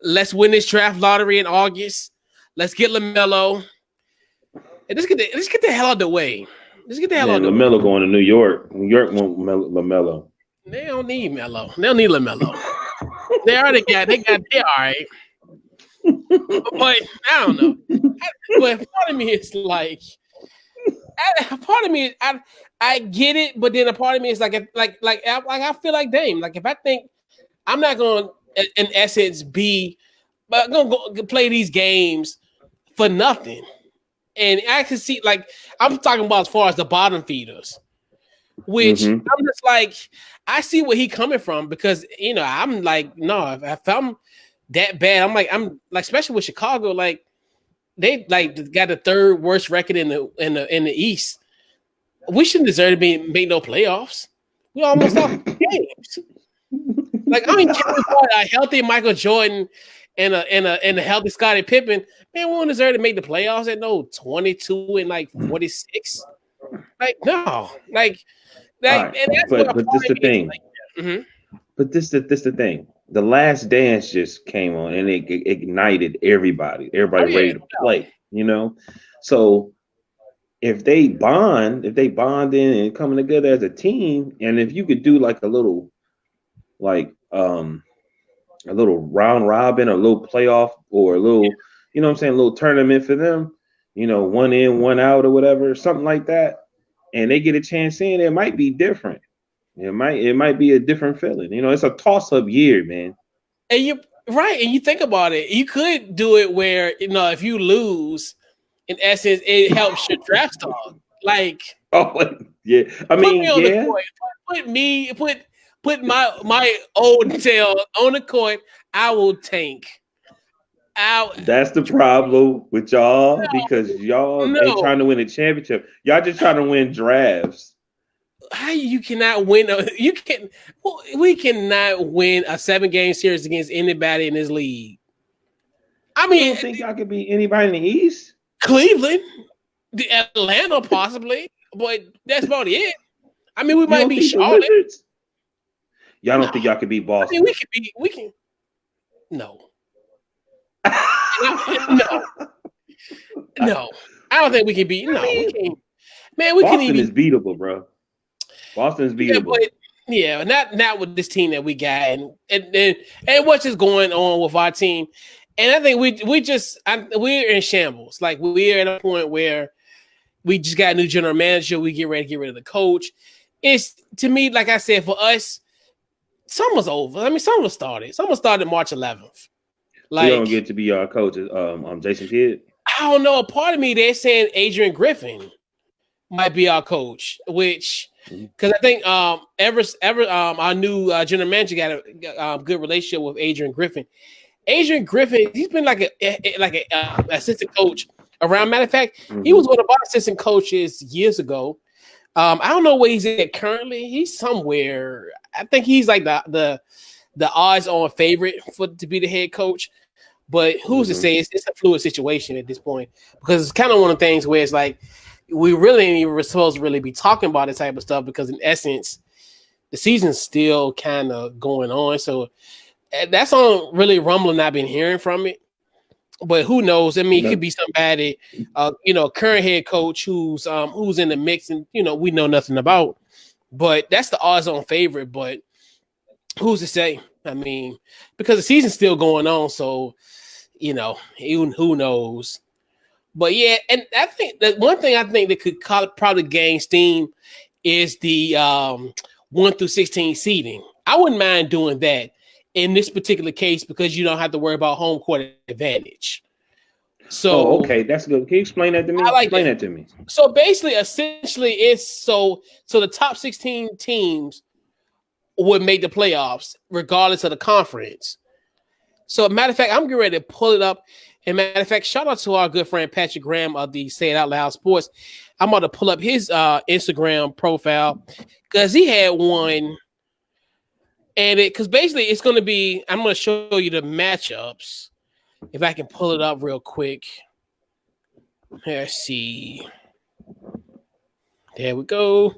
Let's win this draft lottery in August. Let's get LaMelo. And let's get the hell out of the way. Let's get the hell out of the way. LaMelo going to New York. New York want LaMelo. They don't need Melo. They don't need LaMelo. They all right. But I don't know. But part of me is like, I get it, but then a part of me is like I feel like Dame. Like if I think I'm not going to, in essence, but I'm going to play these games for nothing. And I can see, like, I'm talking about as far as the bottom feeders, which I'm just like, I see where he coming from because, I'm like, no, if I'm that bad, I'm like, especially with Chicago, like, they like got the 3rd worst record in the East. We shouldn't deserve to make no playoffs. We almost lost games. Like, I don't care about a healthy Michael Jordan and a healthy Scottie Pippen. Man, we don't deserve to make the playoffs at 22 and like 46. Like, no, like, right. And that's but this the thing. Like, But this the thing. The Last Dance just came on and it ignited everybody. Everybody ready to play. So if they bond in and coming together as a team, and if you could do like a little round robin, or a little playoff, or a little, a little tournament for them, 1 in, 1 out, or whatever, something like that, and they get a chance in, it might be different. It might be a different feeling. It's a toss-up year, man. And you think about it, you could do it where, if you lose, in essence, it helps your draft stock. Like, oh yeah, I mean, put my old tail on the court. I will tank. That's the problem with y'all, because y'all ain't trying to win a championship. Y'all just trying to win drafts. How you cannot win? We cannot win a 7-game series against anybody in this league. I mean, you don't think y'all could beat anybody in the East? Cleveland, Atlanta, possibly. but that's about it. I mean, we You might don't be think the Charlotte. Wizards? Y'all don't No. think y'all could beat I Boston? mean, we can. No. No. No. I don't think we can beat. No, we can't. Man, we can Boston even. is beatable, bro. Boston is Yeah, beatable. but yeah, not with this team that we got, and what's just going on with our team. And I think we're in shambles. Like we're at a point where we just got a new general manager. We get ready to get rid of the coach. It's to me, like I said, for us, summer's over. I mean, summer started. Summer started March 11th. So you don't Like get to be our coach, Jason Kidd. I don't know. A part of me they're saying Adrian Griffin might be our coach, which because I think our new general manager got a good relationship with Adrian Griffin. Adrian Griffin, he's been like a assistant coach around. Matter of fact, he was one of our assistant coaches years ago. I don't know where he's at currently. He's somewhere. I think he's like the odds-on favorite to be the head coach. But who's to say? It's a fluid situation at this point because it's kind of one of the things where it's like we really ain't even supposed to really be talking about this type of stuff because in essence, the season's still kind of going on. So that's on really rumbling I've been hearing from it. But who knows? I mean, it could be somebody, current head coach who's in the mix and, we know nothing about. But that's the odds-on favorite. But who's to say? I mean, because the season's still going on. So, even who knows? But yeah, and I think that one thing I think that could probably gain steam is the 1 through 16 seeding. I wouldn't mind doing that in this particular case because you don't have to worry about home court advantage. So, okay, that's good. Can you explain that to me? Explain that to me. So basically, essentially, it's so the top 16 teams would make the playoffs regardless of the conference. So, matter of fact, I'm getting ready to pull it up. And matter of fact, shout out to our good friend Patrick Graham of the Say It Out Loud Sports. I'm about to pull up his Instagram profile because he had one. And because basically it's going to be, I'm going to show you the matchups. If I can pull it up real quick. Let's see. There we go.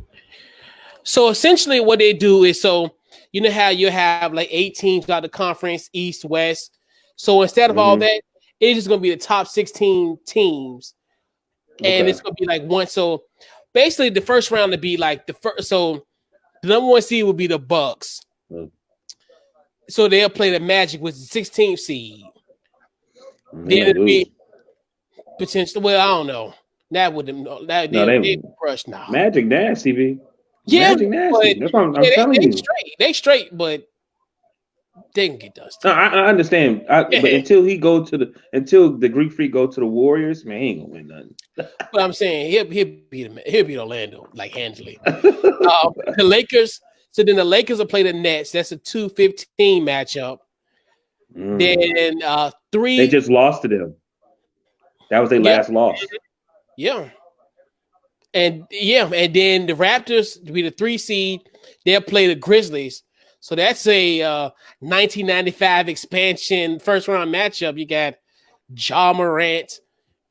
So essentially what they do is, so you know how you have like 8 teams out of the conference, East, West. So instead of all that, it's just going to be the top 16 teams. And it's going to be like one. So basically the first round to be like the first. So the number 1 seed will be the Bucks. So they'll play the Magic with the 16th seed. Then it'll be potentially. Well, I don't know. That wouldn't. They crush now. Magic nasty, B. Yeah, Magic nasty. That's what I'm telling you. They straight, but they can get dusty. No, I understand. But until the Greek Freak go to the Warriors, man, he ain't gonna win nothing. But I'm saying he'll beat Orlando like handily. The Lakers. So then the Lakers will play the Nets. That's a 2-15 matchup. Then 3. They just lost to them. That was their last loss. Yeah. And then the Raptors to be the 3 seed. They'll play the Grizzlies. So that's a 1995 expansion first round matchup. You got Ja Morant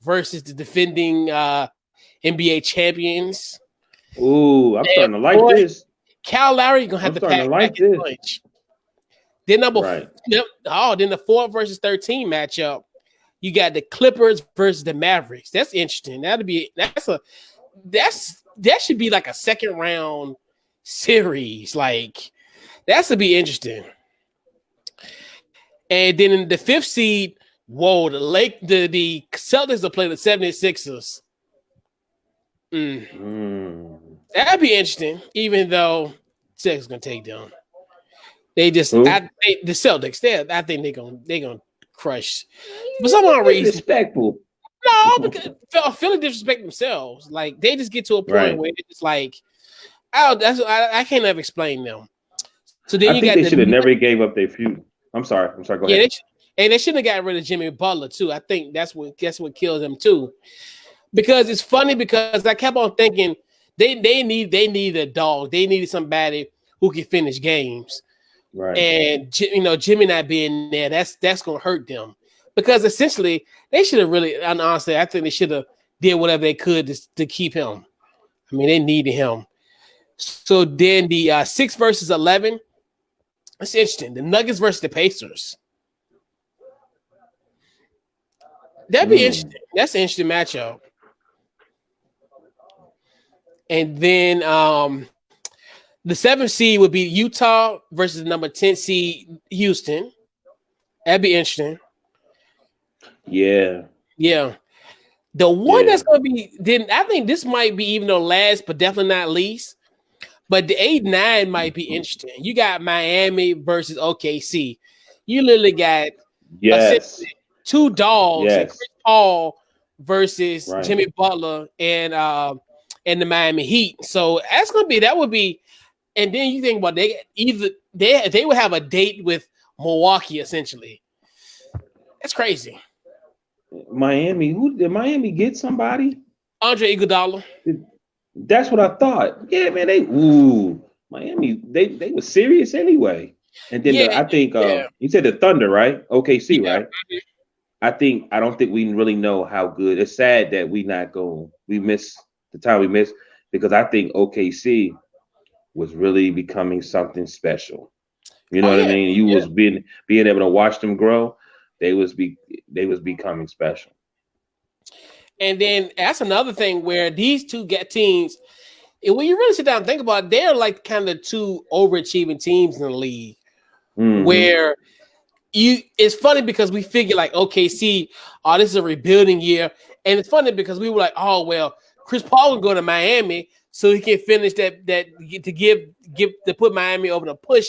versus the defending NBA champions. Ooh, I'm starting to like this. Cal Lowry gonna have to pack back his lunch. Then then the 4 versus 13 matchup, you got the Clippers versus the Mavericks. That's interesting. That should be like a second round series. Like that should be interesting. And then in the 5th seed, the Celtics will play the 76ers. That'd be interesting, even though Celtics gonna take them. They just the Celtics. I think they're gonna crush. For some odd reason, disrespectful. No, because Philly disrespect themselves. Like they just get to a point where it's just like, I can't ever explain them. So then they should have never gave up their feud. I'm sorry. Go ahead. They shouldn't have got rid of Jimmy Butler too. I think that's what kills them too. Because it's funny because I kept on thinking they need a dog. They needed somebody who can finish games. Right. And Jimmy not being there, that's gonna hurt them. Because essentially they should have really, and honestly, I think they should have did whatever they could to keep him. I mean, they needed him. So then the 6 versus 11. That's interesting. The Nuggets versus the Pacers. That'd be interesting. That's an interesting matchup. And then the 7th seed would be Utah versus the number 10 seed Houston. That'd be interesting. Yeah. The one that's going to be, then I think this might be even though last, but definitely not least. But the 8-9 might be interesting. You got Miami versus OKC. You literally got two dogs, and Chris Paul versus Jimmy Butler and the Miami Heat. So that would be, and then you think about they would have a date with Milwaukee essentially. That's crazy. Miami, did Miami get somebody? Andre Iguodala. That's what I thought. Yeah, man. Miami. They were serious anyway. And then I think you said the Thunder, right? OKC, right? I don't think we really know how good. It's sad that we missed the time we missed because I think OKC was really becoming something special. You know what I mean? You was being able to watch them grow. They was becoming special. And then that's another thing where these two teams, and when you really sit down and think about it, they're like kind of two overachieving teams in the league. Mm-hmm. Where it's funny because we figure like OKC, this is a rebuilding year, and it's funny because we were like, oh well, Chris Paul will go to Miami so he can finish that to put Miami over the push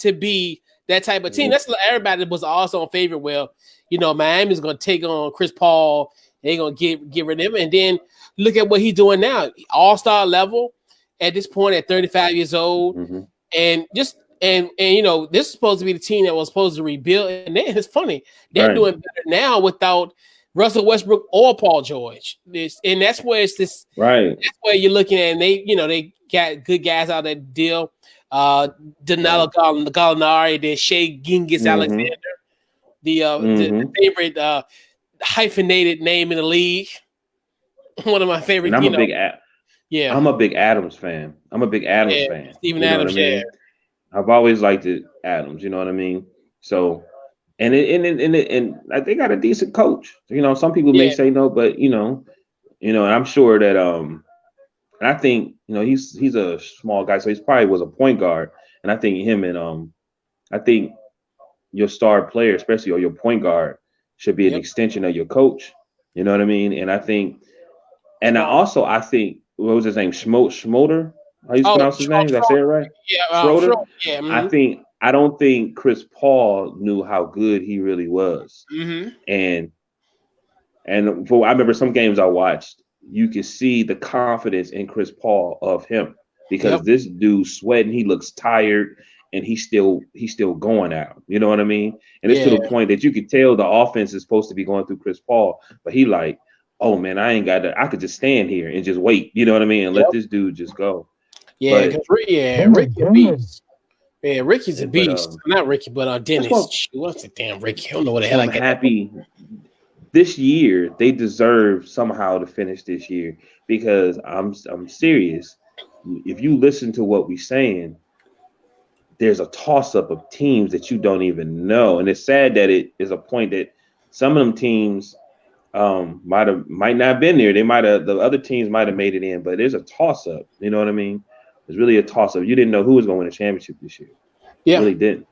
to be that type of team. That's everybody was also in favor. Well, Miami's going to take on Chris Paul. They're going to get rid of him. And then look at what he's doing now. All-star level at this point at 35 years old. Mm-hmm. And this is supposed to be the team that was supposed to rebuild. And then it's funny. They're doing better now without Russell Westbrook or Paul George. And that's where it's this. Right. That's where you're looking at. And they got good guys out of that deal. Danilo Gallinari, then Shea Gilgeous-Alexander. The favorite hyphenated name in the league. One of my favorite. And I'm a big Adams fan. Fan. Steven Adams. I've always liked Adams. You know what I mean? So, and they got a decent coach. Some people may say no, but and I'm sure that and I think he's a small guy, so he's probably was a point guard. And I think him and I think your star player, especially or your point guard, should be an extension of your coach. You know what I mean? And I think, I think, what was his name? Schmoeder? How you pronounce his name? Did I say it right? Yeah, Schroeder. Yeah. Mm-hmm. I don't think Chris Paul knew how good he really was. Mm-hmm. And I remember some games I watched, you could see the confidence in Chris Paul of him because this dude sweating, he looks tired. And he's still going out. You know what I mean? And it's to the point that you could tell the offense is supposed to be going through Chris Paul, but he like, oh man, I could just stand here and just wait. You know what I mean? And let this dude just go. Yeah, Ricky's a beast. Yeah, Ricky's a beast. Not Ricky, but Dennis. What's the damn Ricky? I don't know what the hell. I'm happy. This year they deserve somehow to finish this year because I'm serious. If you listen to what we're saying, there's a toss-up of teams that you don't even know. And it's sad that it is a point that some of them teams might not have been there. The other teams might have made it in, but there's a toss-up. You know what I mean? There's really a toss-up. You didn't know who was going to win a championship this year. Yeah. You really didn't.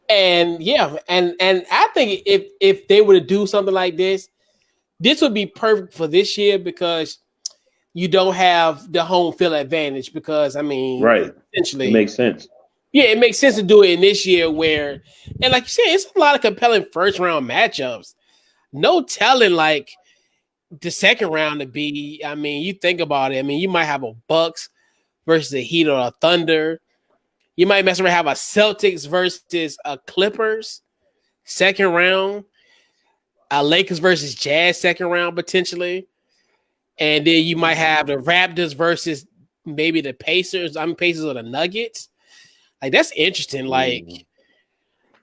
And and I think if they were to do something like this would be perfect for this year because you don't have the home field advantage because, essentially. It makes sense. Yeah, it makes sense to do it in this year where, and like you said, it's a lot of compelling first round matchups. No telling like the second round to be. You think about it. You might have a Bucks versus a Heat or a Thunder. You might mess around have a Celtics versus a Clippers second round, a Lakers versus Jazz second round potentially, and then you might have the Raptors versus maybe the Pacers. Pacers or the Nuggets. Like that's interesting. Like,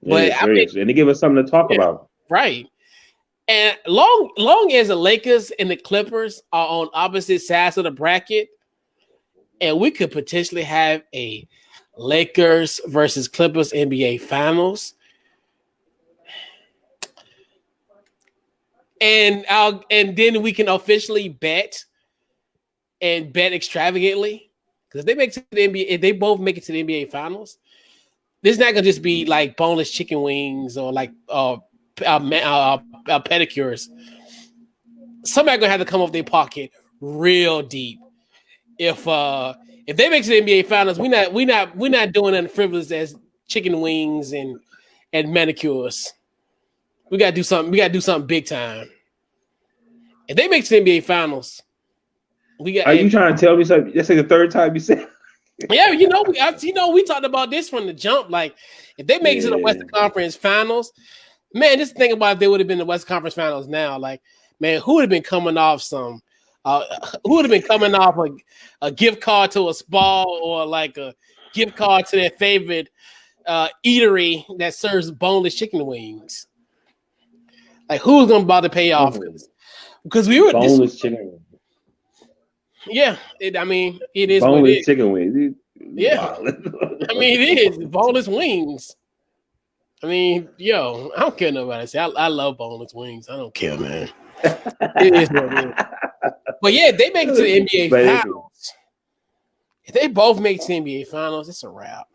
but and they give us something to talk about, right? And long as the Lakers and the Clippers are on opposite sides of the bracket, and we could potentially have a Lakers versus Clippers NBA Finals. And then we can officially bet extravagantly, because if they make it to the NBA, if they both make it to the NBA Finals, this is not gonna just be like boneless chicken wings or like pedicures. Somebody gonna have to come off their pocket real deep. If they make it to the NBA Finals, we're not doing nothing frivolous as chicken wings and manicures. We gotta do something. We gotta do something big time. If they make it to the NBA Finals, we got. Are you trying to tell me something? That's like the third time you said. Yeah, we talked about this from the jump. Like, if they make it to the Western Conference Finals, man, just think about if they would have been in the Western Conference Finals now. Like, man, who would have been coming off some? Who would have been coming off a gift card to a spa, or like a gift card to their favorite eatery that serves boneless chicken wings? Like, who's gonna bother to pay off? Because we were boneless chicken wings. Yeah, it is boneless what it is. Chicken wings. Yeah, it is boneless wings. I don't care nobody say. I love boneless wings. I don't care, man. It is what it is. But yeah, they make it to the NBA Finals. If they both make it to the NBA Finals, it's a wrap.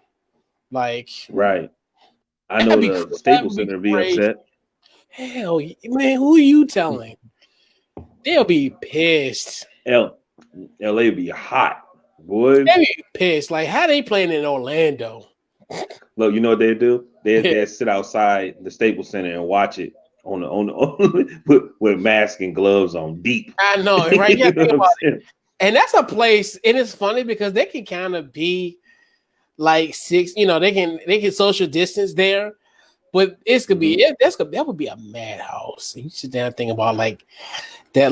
Like, right. I know the Staples Center will be upset. Hell, man, who are you telling? They'll be pissed. LA will be hot, boy. They'll be pissed. Like, how they playing in Orlando? Look, you know what they do? They sit outside the Staples Center and watch it on with mask and gloves on, deep. I know, right? You think about it. And that's a place, and it's funny because they can kind of be like six. They can social distance there, but it's gonna be that would be a madhouse. You sit down and think about like that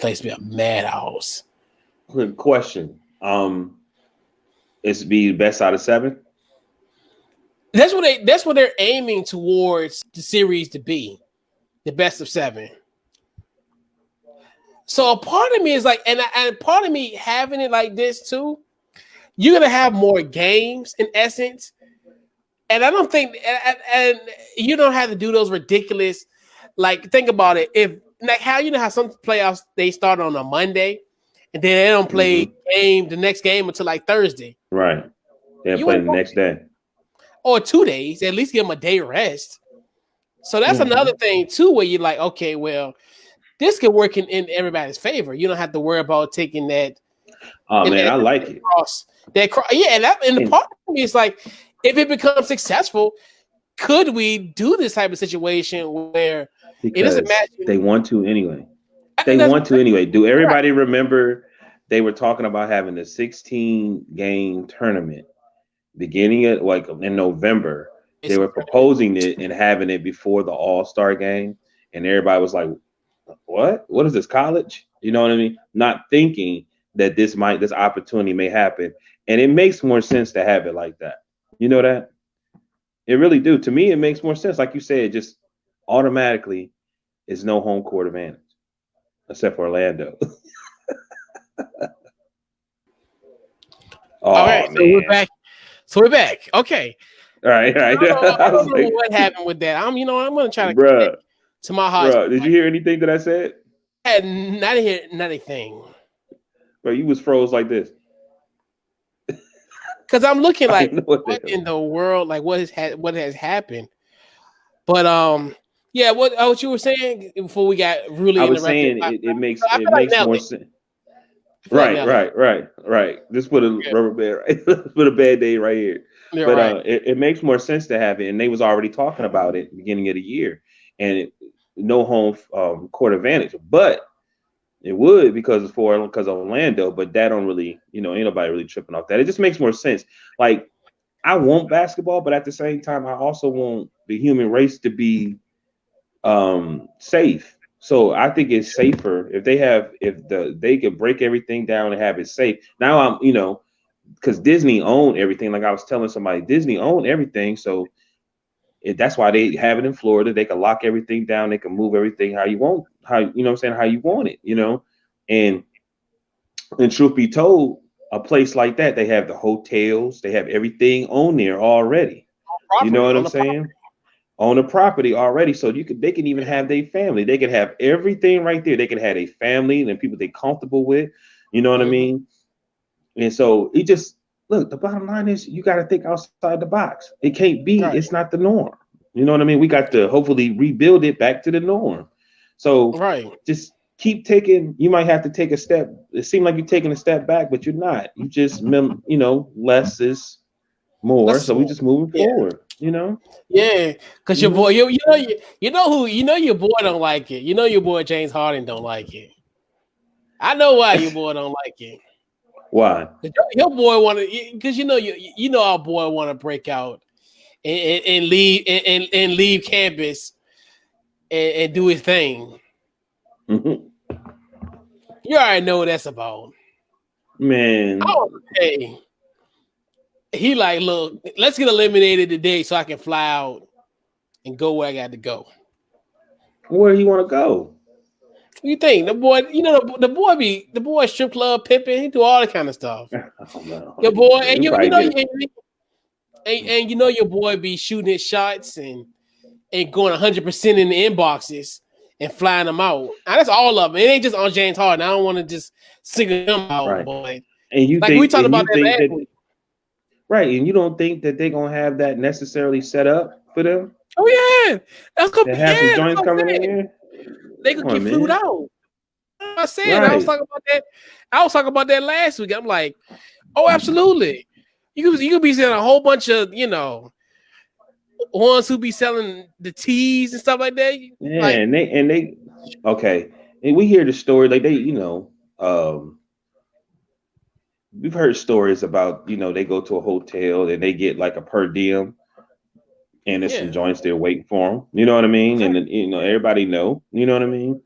place be a madhouse. Good question. It's be best out of 7. That's what they're aiming towards the series to be, the best of 7. So a part of me is like, and part of me having it like this too, you're gonna have more games in essence, and I don't think, and you don't have to do those ridiculous. Like, think about it. If like how some playoffs they start on a Monday, and then they don't play the next game until like Thursday. Right. They play the next day. Or 2 days, at least give them a day rest. So that's another thing too, where you're like, okay, well, this could work in everybody's favor. You don't have to worry about taking that. Oh man, I like it. And the part of me is like, if it becomes successful, could we do this type of situation where it doesn't matter? They want to anyway. Do everybody remember they were talking about having a 16-game tournament beginning at like in November? They were proposing it and having it before the All-Star game, and everybody was like, "What? What is this, college?" You know what I mean? Not thinking that this opportunity may happen, and it makes more sense to have it like that. You know that? It really do. To me, it makes more sense. Like you said, just automatically, it's no home court advantage, except for Orlando. All right, so we're back. Okay. All right. I don't know what happened with that. I'm going to try to connect to my heart. Bro, did you hear anything that I said? I didn't hear anything. Bro, you was froze like this. Because I'm looking like, what in the world? Like, what has happened? But yeah, what you were saying before we got really interrupted? I was saying it makes more sense. Right. Just put a rubber band. Right? Put a Band-Aid right here. Yeah, but it makes more sense to have it, and they was already talking about it beginning of the year, and no home court advantage, but it would because of Orlando. But that don't really, ain't nobody really tripping off that. It just makes more sense. Like, I want basketball, but at the same time, I also want the human race to be safe. So I think it's safer if they could break everything down and have it safe. Now I'm, because Disney owned everything. Like I was telling somebody, Disney owned everything. So that's why they have it in Florida. They can lock everything down. They can move everything how you want, how you want it, and And truth be told, a place like that, they have the hotels, they have everything on there already. You know Property what on I'm the property. saying? On the property already. So they can even have their family. They could have everything right there. They could have a family and people they comfortable with. You know what I Mm-hmm. mean? And so it just look, the bottom line is you got to think outside the box. It can't be, Right. it's not the norm. You know what I mean? We got to hopefully rebuild it back to the norm. So Right. just keep taking, you might have to take a step. It seems like you're taking a step back, but you're not. You just less is more. That's So we small. just moving Yeah. forward, you know? Yeah. Because your boy, Hmm. you know your boy don't like it. You know your boy James Harden don't like it. I know why your boy don't like it. Why? 'Cause your boy want to, because you know our boy want to break out and leave and leave campus and do his thing. Hmm. You already know what that's about. Man, Oh, hey, he like, look, let's get eliminated today so I can fly out and go where I got to go. where you want to go? What you think? The boy, the boy strip club pimping, he do all that kind of stuff. I don't know. Your boy, and You you probably know, get it. and you know your boy be shooting his shots and going 100% in the inboxes and flying them out. And that's all of them. It ain't just on James Harden. I don't want to just single him out, Right. boy. And you Like we think talked and about you that think last that week. right, and you don't think that they're gonna have that necessarily set up for them? Oh yeah, that's gonna They be have some that's joints what I'm coming in saying. there. They Come could on, get flued man. out. I said I was Right. talking about that. I was talking about that last week. I'm like, oh, absolutely. You could be selling a whole bunch of ones who be selling the teas and stuff like that. Yeah, Like, and they okay. And we hear the story, like um we've heard stories about, they go to a hotel and they get like a per diem and there's some yeah, joints there waiting for them. You know what I mean? And exactly. then, everybody know, you know what I mean?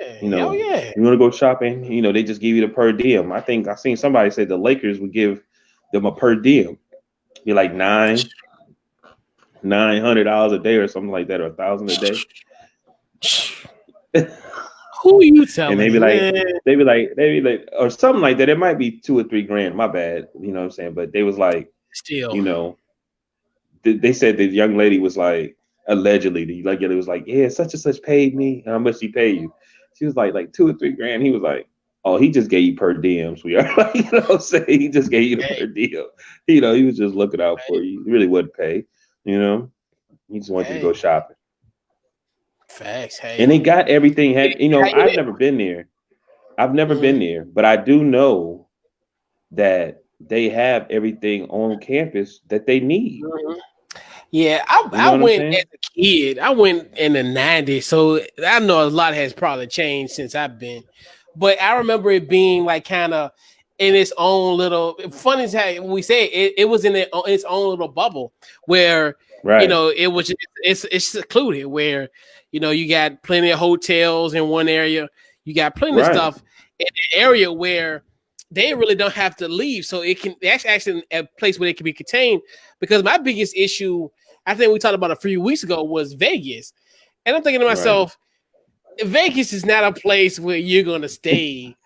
Yeah, hell yeah. You want to go shopping, they just give you the per diem. I think I seen somebody say the Lakers would give them a per diem. Be like $900 a day or something like that, or 1,000 a day. Who you And they be telling, like, man? or something like that. It might be 2 or 3 grand. My bad. You know what I'm saying? But they was like, Still, you know, they said the young lady was like, allegedly, the young lady was like, yeah, such and such paid me. And how much he paid you? She was like 2 or 3 grand. He was like, oh, he just gave you per diem, sweetheart. Like, you know what I'm saying? He just gave you the hey, per diem. He was just looking out for you. He really wouldn't pay. You know, he just wanted you to go hey, shopping. facts. And Hey, they got everything. how you I've there? never been there. I've never been Mhm. there, but I do know that they have everything on campus that they need. Mhm. Yeah, You I know what I'm went as saying? a kid. I went in the '90s, so I know a lot has probably changed since I've been. But I remember it being like kind of in its own little. Funny as how we say it was in its own little bubble where Right. it was it's secluded where you got plenty of hotels in one area. You got plenty of Right. stuff in an area where they really don't have to leave, so it can actually a place where they can be contained. Because my biggest issue, I think we talked about a few weeks ago, was Vegas, and I'm thinking to Right. myself, Vegas is not a place where you're gonna stay.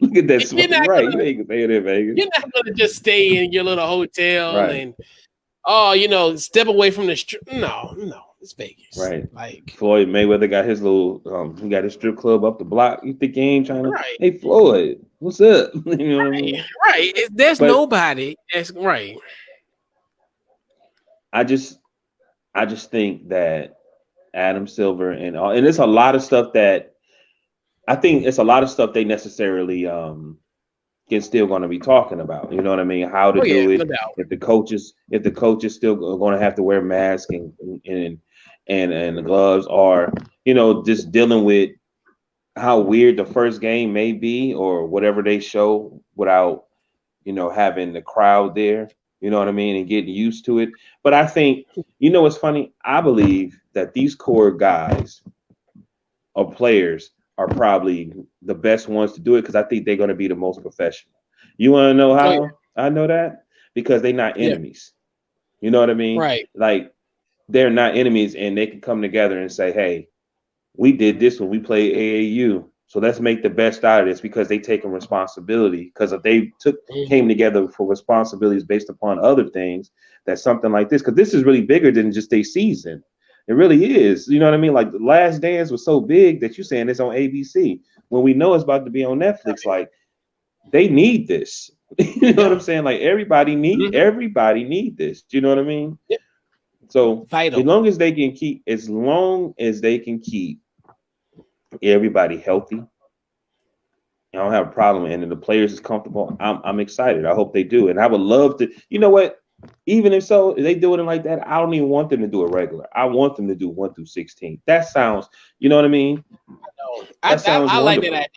Look at that. You're not Right. gonna You ain't staying in Vegas. you're not gonna just stay in your little hotel Right. and step away from the street. No, no, it's Vegas. Right. Like, Floyd Mayweather got his little he got his strip club up the block. You think he ain't trying to, right, hey Floyd, what's up? You know what I right, mean? right. There's But nobody. That's right. I just I just think that Adam Silver and it's a lot of stuff that I think it's a lot of stuff they necessarily can still going to be talking about. You know what I mean? How to Oh yeah, do no it. doubt. If the coaches still going to have to wear masks and the gloves, or just dealing with how weird the first game may be, or whatever they show without having the crowd there. You know what I mean? And getting used to it. But I think what's funny. I believe that these core guys or players are probably the best ones to do it because I think they're going to be the most professional. You want to know Oh yeah, how I know that? Because they're not yeah, enemies. You know what I mean? right. Like they're not enemies, and they can come together and say, "Hey, we did this when we played AAU. So let's make the best out of this because they taking responsibility. Because if they Mhm. came together for responsibilities based upon other things, that something like this, because this is really bigger than just a season. It really is. You know what I mean? Like the Last Dance was so big that you're saying it's on ABC when we know it's about to be on Netflix. Like they need this. You know what I'm Yeah. saying? Like Mhm. everybody need this. Do you know what I mean? Yeah. So Vital. as long as they can keep everybody healthy, I don't have a problem, and if the players is comfortable, I'm excited. I hope they do, and I would love to. You know what? Even if they do it like that, I don't even want them to do it regular. I want them to do 1 through 16. That sounds, you know what I mean? No, That sounds I like that wonderful.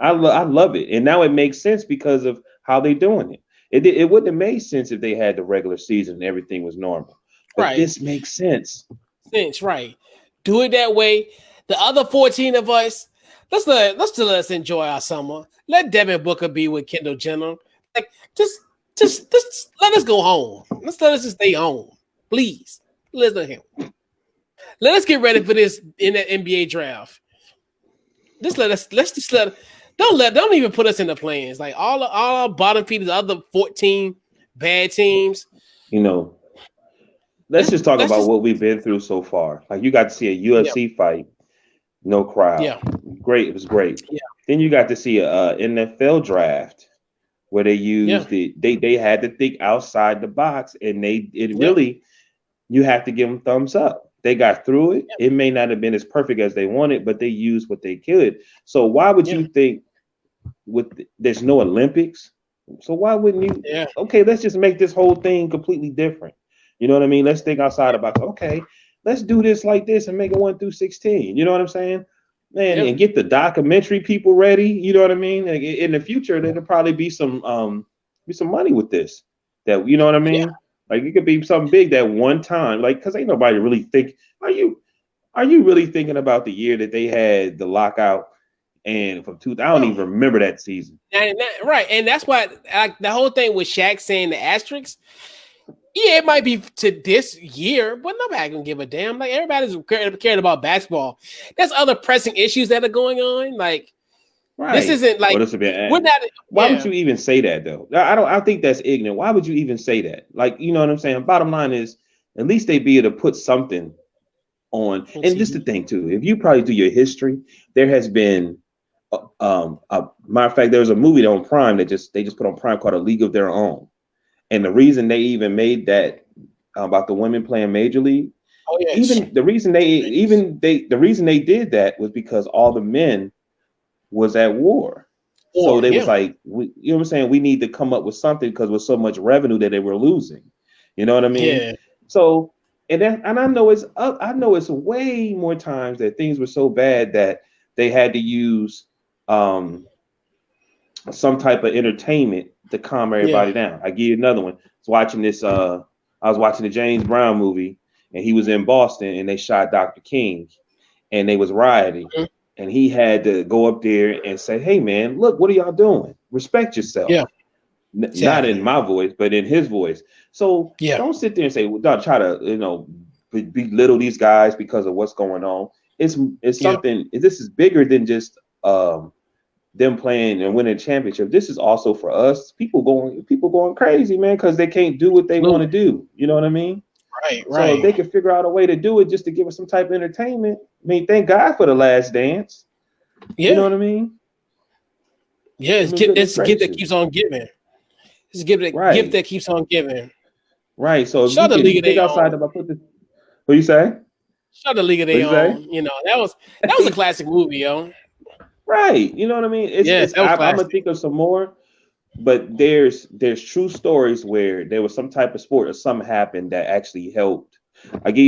idea. I love it, and now it makes sense because of how they're doing it. It wouldn't have made sense if they had the regular season and everything was normal, but Right. this makes sense. Cinch, right. Do it that way. The other 14 of us, let us enjoy our summer. Let Devin Booker be with Kendall Jenner. Like just let us go home. Let us just stay home. Please. Listen to him. Let us get ready for this in the NBA draft. Just let's just don't even put us in the plans. Like all our bottom feeders, the other 14 bad teams. You know, let's just talk Let's about just what we've been through so far. Like you got to see a yeah, UFC fight, no crowd. yeah, Great, it was great. yeah, Then you got to see a NFL draft where they yeah, used they had to think outside the box, and it yeah, really you have to give them thumbs up. They got through it. yeah, It may not have been as perfect as they wanted, but they used what they could. So why would yeah, you think there's no Olympics? So why wouldn't you? yeah, Okay, let's just make this whole thing completely different. You know what I mean? Let's think outside the box. Okay, let's do this like this and make it 1 through 16. You know what I'm saying? Man, yeah, and get the documentary people ready. You know what I mean? Like, in the future, there'll probably be some money with this. That you know what I yeah. mean? Like it could be something big that one time. Like, cause ain't nobody really think. Are you really thinking about the year that they had the lockout and from two? I don't No. even remember that season. Right, and that's why like the whole thing with Shaq saying the asterisks. Yeah, it might be to this year, but nobody gonna give a damn. Like everybody's caring about basketball. There's other pressing issues that are going on. Like this Right. isn't Well, like this would be. we're not. Why would Yeah, you even say that though? I don't. I think that's ignorant. Why would you even say that? Like, you know what I'm saying? Bottom line is, at least they be able to put something on. on And just the TV. thing too, if you probably do your history, there has been. A matter of fact, there was a movie on Prime that they just put on Prime called A League of Their Own, and the reason they even made that about the women playing Major League, Oh yeah, even the reason they did that was because all the men was at war. So or they was yeah, like, you know what I'm saying? We need to come up with something because with so much revenue that they were losing. You know what I mean? yeah, So and I know it's up. I know it's way more times that things were so bad that they had to use um, some type of entertainment to calm yeah. everybody down. I give you another one. I was watching the James Brown movie, and he was in Boston, and they shot Dr. King, and they was rioting, Mhm. and he had to go up there and say, "Hey, man, look, what are y'all doing? Respect yourself." Yeah, Not in exactly. my voice, but in his voice. So Yeah, don't sit there and say, well, don't try to, belittle these guys because of what's going on. It's yeah. something. This is bigger than just them playing and winning a championship. This is also for us. People going crazy, man, because they can't do what they want to Absolutely. do. You know what I mean? Right, So if they right. could figure out a way to do it just to give us some type of entertainment, I mean, thank God for the Last Dance. You know Yeah, what I mean? yeah. I mean, It's goodness a gift that gracious. keeps on giving. It's a gift Right, that keeps on giving. right. So if we Shout the league can of think their outside own. about put this, what you say? Shout the league of What their you say? own. You know that was a classic movie, yo. Right. You know what I mean? Yes, that was I'm gonna classic. think of some more, but there's true stories where there was some type of sport or something happened that actually helped. I'll give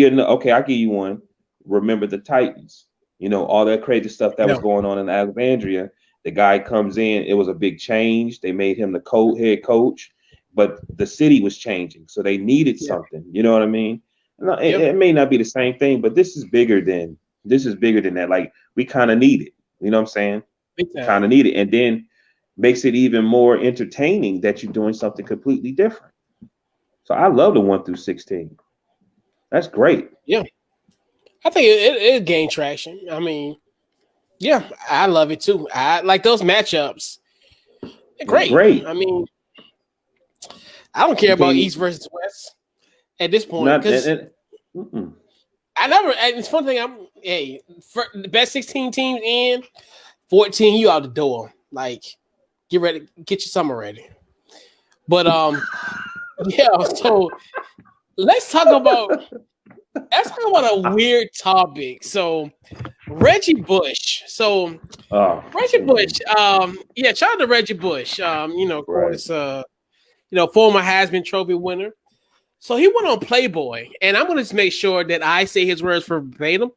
you one. Remember the Titans? You know, all that crazy stuff that was Yeah, going on in Alexandria. The guy comes in, it was a big change. They made him the head coach, but the city was changing, so they needed yeah, something. You know what I mean? No, yeah. it may not be the same thing, but this is bigger than that. Like we kind of need it. You know what I'm saying? Big Kind time. of need it, and then makes it even more entertaining that you're doing something completely different. So I love the 1 through 16. That's great. Yeah, I think it gained traction. I mean, Yeah, I love it too. I like those matchups. They're They're great. great. I mean, I don't care You about can't East versus West at this point not because mm-mm. I never. And it's fun thing. For the best 16 teams in 14. You out the door. Like, get ready, get your summer ready. But yeah. So let's talk about a weird topic. So Reggie Bush. So Oh, Reggie Bush. Yeah. Shout out to Reggie Bush. Of right. course. Former Heisman Trophy winner. So he went on Playboy, and I'm going to just make sure that I say his words verbatim,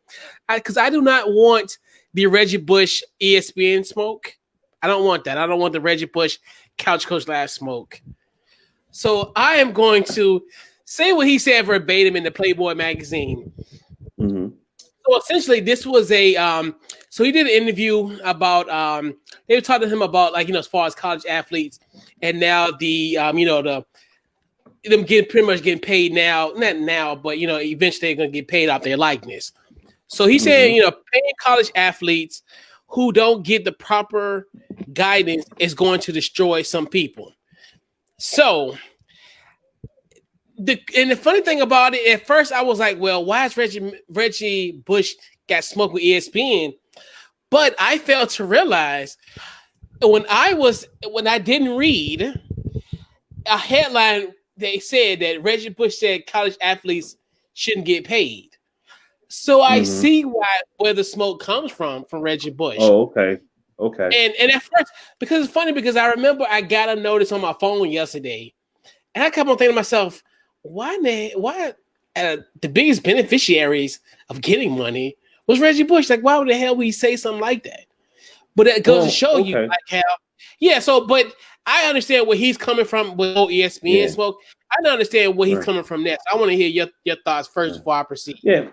because I do not want the Reggie Bush ESPN smoke. I don't want that. I don't want the Reggie Bush couch coach last smoke. So I am going to say what he said verbatim in the Playboy magazine. Mm-hmm. So essentially, this was a so he did an interview about they were talking to him about, like, as far as college athletes, and now the them getting pretty much getting paid now, not now, but eventually they're gonna get paid off their likeness. So he said, Mm-hmm. paying college athletes who don't get the proper guidance is going to destroy some people. So the funny thing about it, at first I was like, well, why is Reggie Bush got smoked with ESPN? But I failed to realize when I didn't read a headline, they said that Reggie Bush said college athletes shouldn't get paid. So I Mm-hmm. see where the smoke comes from Reggie Bush. Oh, okay. Okay. And at first, because it's funny, because I remember I got a notice on my phone yesterday, and I kept on thinking to myself, why the biggest beneficiaries of getting money was Reggie Bush? Like, why would the hell would he say something like that? But that goes to Well, show you, okay. like, how, yeah. So, but I understand where he's coming from with ESPN Yeah. smoke. I don't understand where he's Right. coming from next. I want to hear your thoughts first Right. before I proceed. Yeah.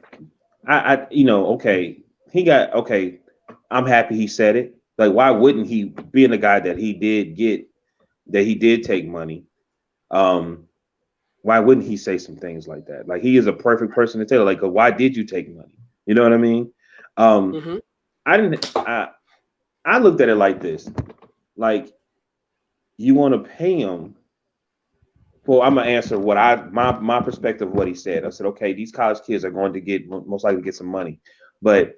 Okay. Okay. I'm happy he said it. Like, why wouldn't he, being the guy that he did take money? Um, why wouldn't he say some things like that? Like, he is a perfect person to tell. Like, why did you take money? You know what I mean? Um, Mm-hmm. I didn't. I looked at it like this. Like, you want to pay him. Well, I'm gonna answer what my perspective of what he said. I said, okay, these college kids are going to get most likely get some money, but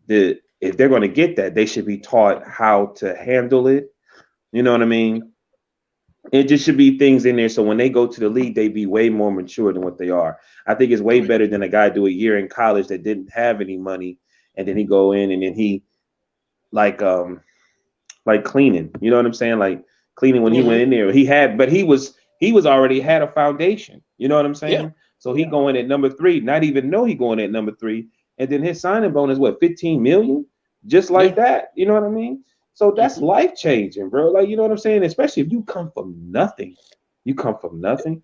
if they're going to get that, they should be taught how to handle it. You know what I mean? It just should be things in there so when they go to the league, they be way more mature than what they are. I think it's way Right. better than a guy do a year in college that didn't have any money, and then he go in and then he like like cleaning. You know what I'm saying? Like cleaning when he Mm-hmm. went in there, he was already had a foundation. You know what I'm Yeah. saying? So he going at number 3, not even know he going at number 3, and then his signing bonus what 15 million, just Yeah. like that. You know what I mean? So that's Mm-hmm. life changing, bro. Like, you know what I'm saying? Especially if you come from nothing. You come from nothing.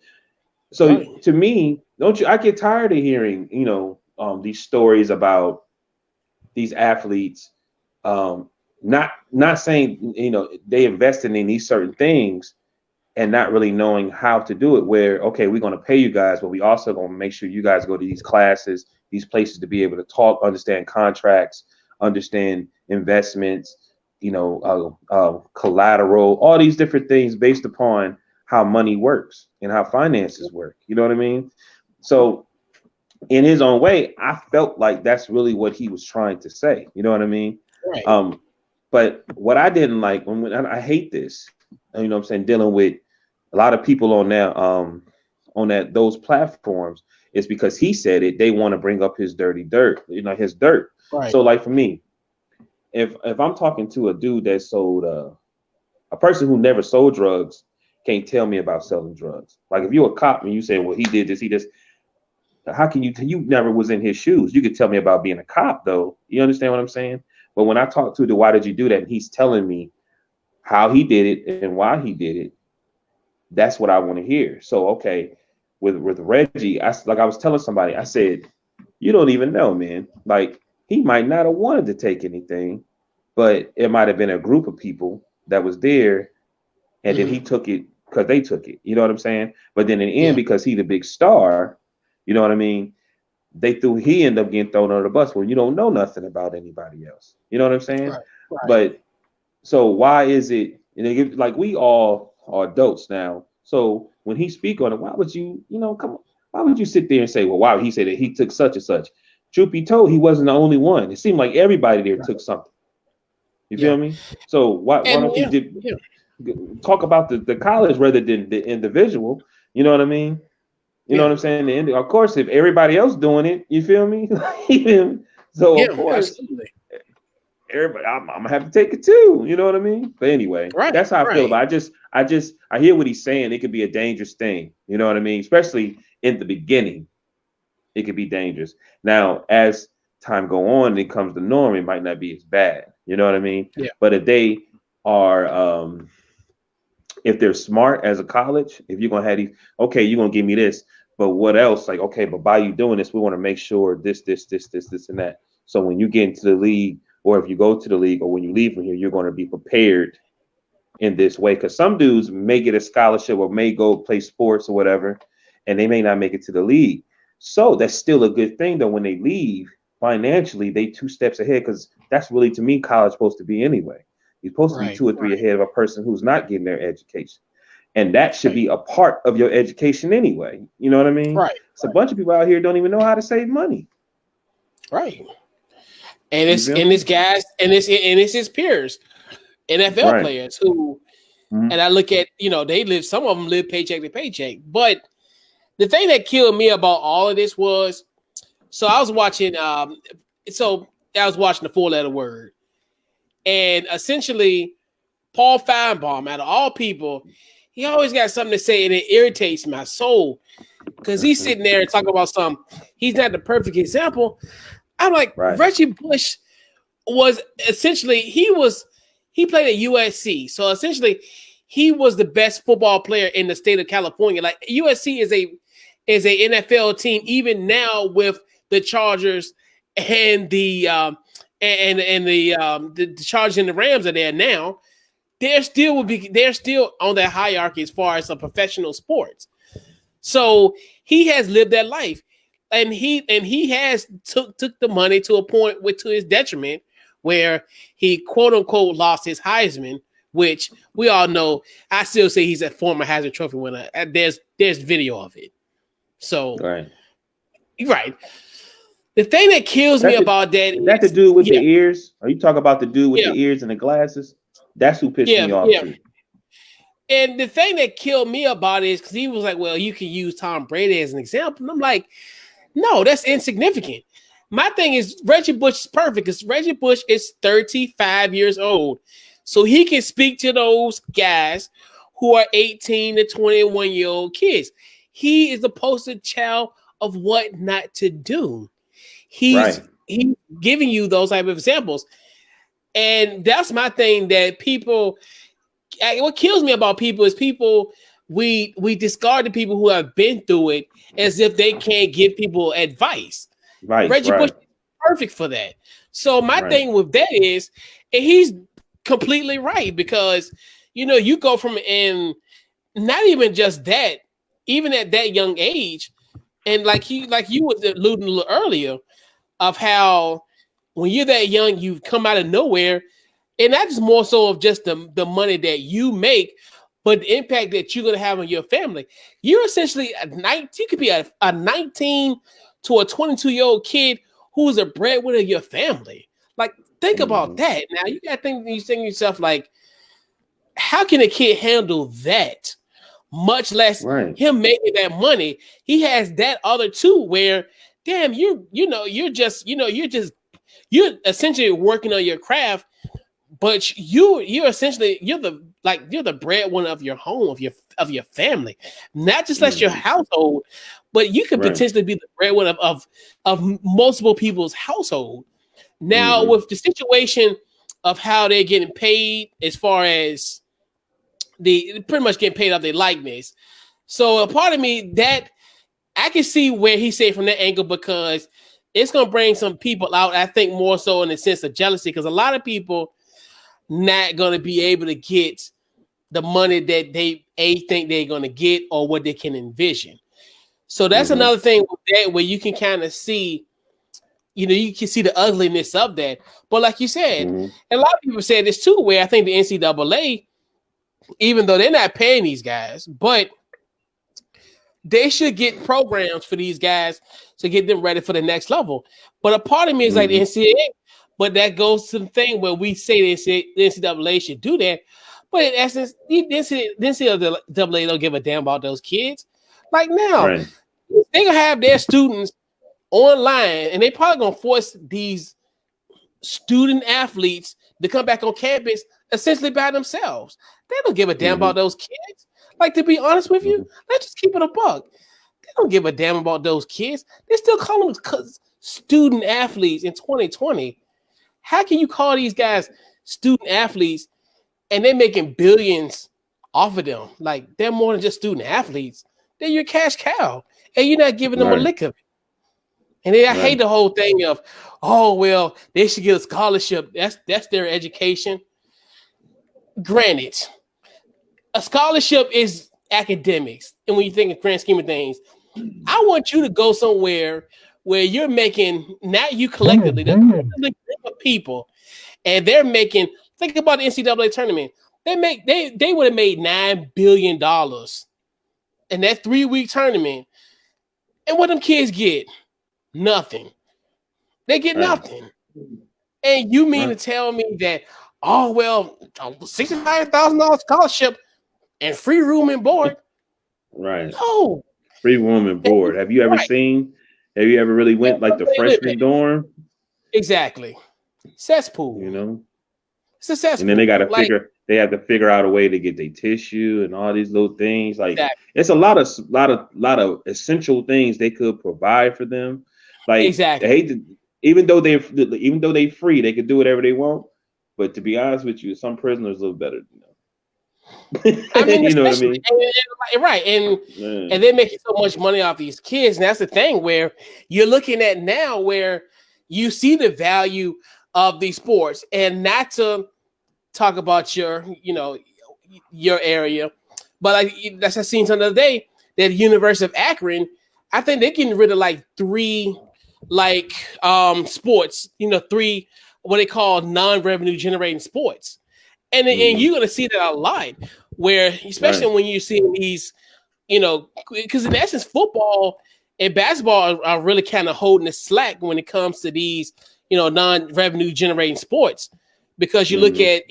So Right. to me, don't you? I get tired of hearing these stories about these athletes, um, not saying they invested in these certain things and not really knowing how to do it. Where okay, we're going to pay you guys, but we also going to make sure you guys go to these classes, these places to be able to talk, understand contracts, understand investments, collateral, all these different things based upon how money works and how finances work. You know what I mean? So in his own way, I felt like that's really what he was trying to say. You know what I mean? Right. Um, but what I didn't like when I hate this, what I'm saying, dealing with a lot of people on those platforms is because he said it, they want to bring up his dirty dirt, his dirt. Right. So like for me, if I'm talking to a dude that sold a person who never sold drugs can't tell me about selling drugs. Like if you're a cop and you say, well, he did this, how can you never was in his shoes? You could tell me about being a cop though. You understand what I'm saying? But when I talk to the why did you do that, and he's telling me how he did it and why he did it, that's what I want to hear. So okay, with Reggie, like I was telling somebody, I said, you don't even know, man. Like he might not have wanted to take anything, but it might have been a group of people that was there, and then he Mm-hmm. took it because they took it. You know what I'm saying? But then in the end, Yeah. because he's the big star, you know what I mean? he ended up getting thrown under the bus. Well, you don't know nothing about anybody else. You know what I'm saying? Right. But so why is it? Like we all are adults now. So when he speak on it, why would you, come on? Why would you sit there and say, well, wow, he said that he took such and such? Truth be told, he wasn't the only one. It seemed like everybody there took something. You feel me? So why don't you talk about the college rather than the individual? You know what I mean? You know what I'm saying? Of course, if everybody else doing it, you feel me? So of course, absolutely. everybody, I'm gonna have to take it too. You know what I mean? But anyway, that's how I feel about it. I hear what he's saying. It could be a dangerous thing. You know what I mean? Especially in the beginning, it could be dangerous. Now, as time go on, and it comes to norm, it might not be as bad. You know what I mean? Yeah. But if they are, if they're smart as a college, if you're gonna have these, okay, you're gonna give me this, but what else? Like, okay, but by you doing this, we want to make sure this, and that. So when you get into the league, or if you go to the league, or when you leave from here, you're going to be prepared in this way. Because some dudes may get a scholarship or may go play sports or whatever, and they may not make it to the league. So that's still a good thing, though. When they leave financially, they 2 steps ahead, because that's really, to me, college supposed to be anyway. You're supposed to be 2 or 3 ahead of a person who's not getting their education. And that should be a part of your education anyway. You know what I mean? Right. It's a bunch of people out here don't even know how to save money. Right. And it's guys, and it's his peers, NFL players who, and I look at, some of them live paycheck to paycheck. But the thing that killed me about all of this was, so I was watching, the 4-letter word, and essentially Paul Feinbaum, out of all people, he always got something to say, and it irritates my soul, because he's sitting there and talking about something. He's not the perfect example. I'm like, Reggie Bush was essentially, he played at USC. So essentially he was the best football player in the state of California. Like, USC is a NFL team, even now, with the Chargers and the Chargers and the Rams are there now. They're still on that hierarchy as far as a professional sports. So he has lived that life. And he has took the money to a point to his detriment, where he quote unquote lost his Heisman, which we all know. I still say he's a former Heisman Trophy winner. There's video of it. So right. The thing that kills me about that is the dude with the ears. Are you talking about the dude with the ears and the glasses? That's who pissed me off too. And the thing that killed me about it is because he was like, well, you can use Tom Brady as an example. And I'm like, no, that's insignificant. My thing is, Reggie Bush is perfect, because Reggie Bush is 35 years old. So he can speak to those guys who are 18 to 21-year-old kids. He is the poster child of what not to do. He's giving you those type of examples. And that's my thing, that people, what kills me about people is we discard the people who have been through it as if they can't give people advice. Reggie Bush is perfect for that. So my thing with that is, and he's completely right, because you go from, and not even just that, even at that young age, and like you was alluding a little earlier, of how when you're that young, you come out of nowhere, and not just more so of just the money that you make, but the impact that you're going to have on your family. You're essentially you could be a 19 to a 22-year-old kid who's a breadwinner of your family. Like, think about that. Now you got to think yourself, like, how can a kid handle that? Much less him making that money. He has that other two where, damn, you're essentially working on your craft, but you're the breadwinner of your home, of your family, not just your household, but you could potentially be the breadwinner of multiple people's household. Now, with the situation of how they're getting paid, as far as pretty much getting paid off their likeness, so a part of me that I can see where he said from that angle, because it's going to bring some people out. I think more so in the sense of jealousy, because a lot of people not going to be able to get the money that they think they're going to get, or what they can envision. So that's another thing with that where you can kind of see, you can see the ugliness of that. But like you said, and a lot of people say this too, where I think the NCAA, even though they're not paying these guys, but they should get programs for these guys to get them ready for the next level. But a part of me is like the NCAA, but that goes to the thing where we say the NCAA should do that. But in essence, the NCAA don't give a damn about those kids. Like now, they're going to have their students online, and they probably going to force these student athletes to come back on campus essentially by themselves. They don't give a damn about those kids. Like, to be honest with you, let's just keep it a buck. They don't give a damn about those kids. They still call them student athletes in 2020. How can you call these guys student athletes and they're making billions off of them? Like, they're more than just student athletes. They're your cash cow, and you're not giving them a lick of it. And then I hate the whole thing of, oh, well, they should get a scholarship. That's their education. Granted, a scholarship is academics. And when you think of grand scheme of things, I want you to go somewhere where you're making, not you collectively, the group of people, and they're making, think about the NCAA tournament. They would have made $9 billion in that 3-week tournament. And what them kids get? Nothing. They get nothing. And you mean to tell me that, oh, well, $65,000 scholarship and free room and board? Right. No. Free room and board. Have you ever really went like the freshman dorm? Exactly. Cesspool. It's a cesspool. And then they got to they have to figure out a way to get their tissue and all these little things. Like it's a lot of essential things they could provide for them. Like they hate to, even though they free, they could do whatever they want. But to be honest with you, some prisoners live better than them. I mean, you know what I mean? And they're making so much money off these kids. And that's the thing where you're looking at now where you see the value of these sports. And not to talk about your area, but I seen some other day that University of Akron, I think they're getting rid of like 3 sports, 3 what they call non-revenue generating sports. And you're going to see that a lot where, especially when you see these, because in essence, football and basketball are really kind of holding the slack when it comes to these, non-revenue generating sports, because you look at,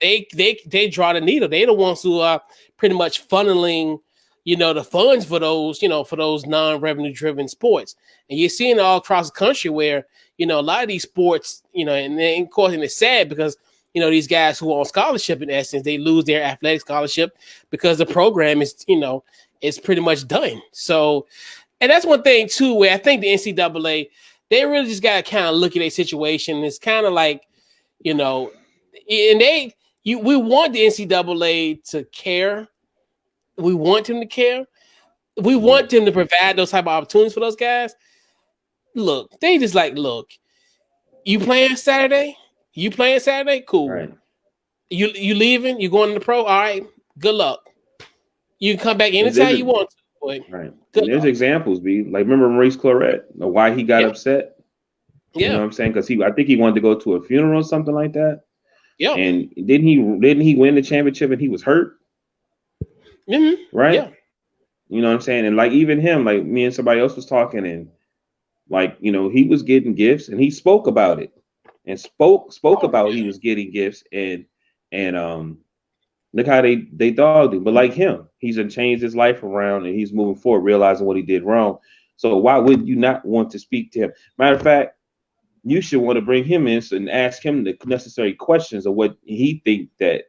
they draw the needle. They're the ones who are pretty much funneling, the funds for those, for those non-revenue driven sports. And you're seeing it all across the country where, a lot of these sports, and of course, and it's sad because, these guys who are on scholarship, in essence, they lose their athletic scholarship because the program is, is pretty much done. So, and that's one thing too, where I think the NCAA, they really just got to kind of look at their situation. It's kind of like, and we want the NCAA to care. We want them to care. We want them to provide those type of opportunities for those guys. Look, they just like, look, you playing Saturday? Cool. Right. You leaving? You going to the pro? All right. Good luck. You can come back anytime you want to. Boy. Right. And there's examples, remember Maurice Claret, why he got upset? Yeah. You know what I'm saying? Because I think he wanted to go to a funeral or something like that. Yeah. And didn't he win the championship and he was hurt? Mm-hmm. Right? Yeah. You know what I'm saying? And even him, me and somebody else was talking, and he was getting gifts and he spoke about it. And spoke about he was getting gifts and look how they dogged him. But like him, he's changed his life around and he's moving forward, realizing what he did wrong. So why would you not want to speak to him? Matter of fact, you should want to bring him in and ask him the necessary questions of what he think that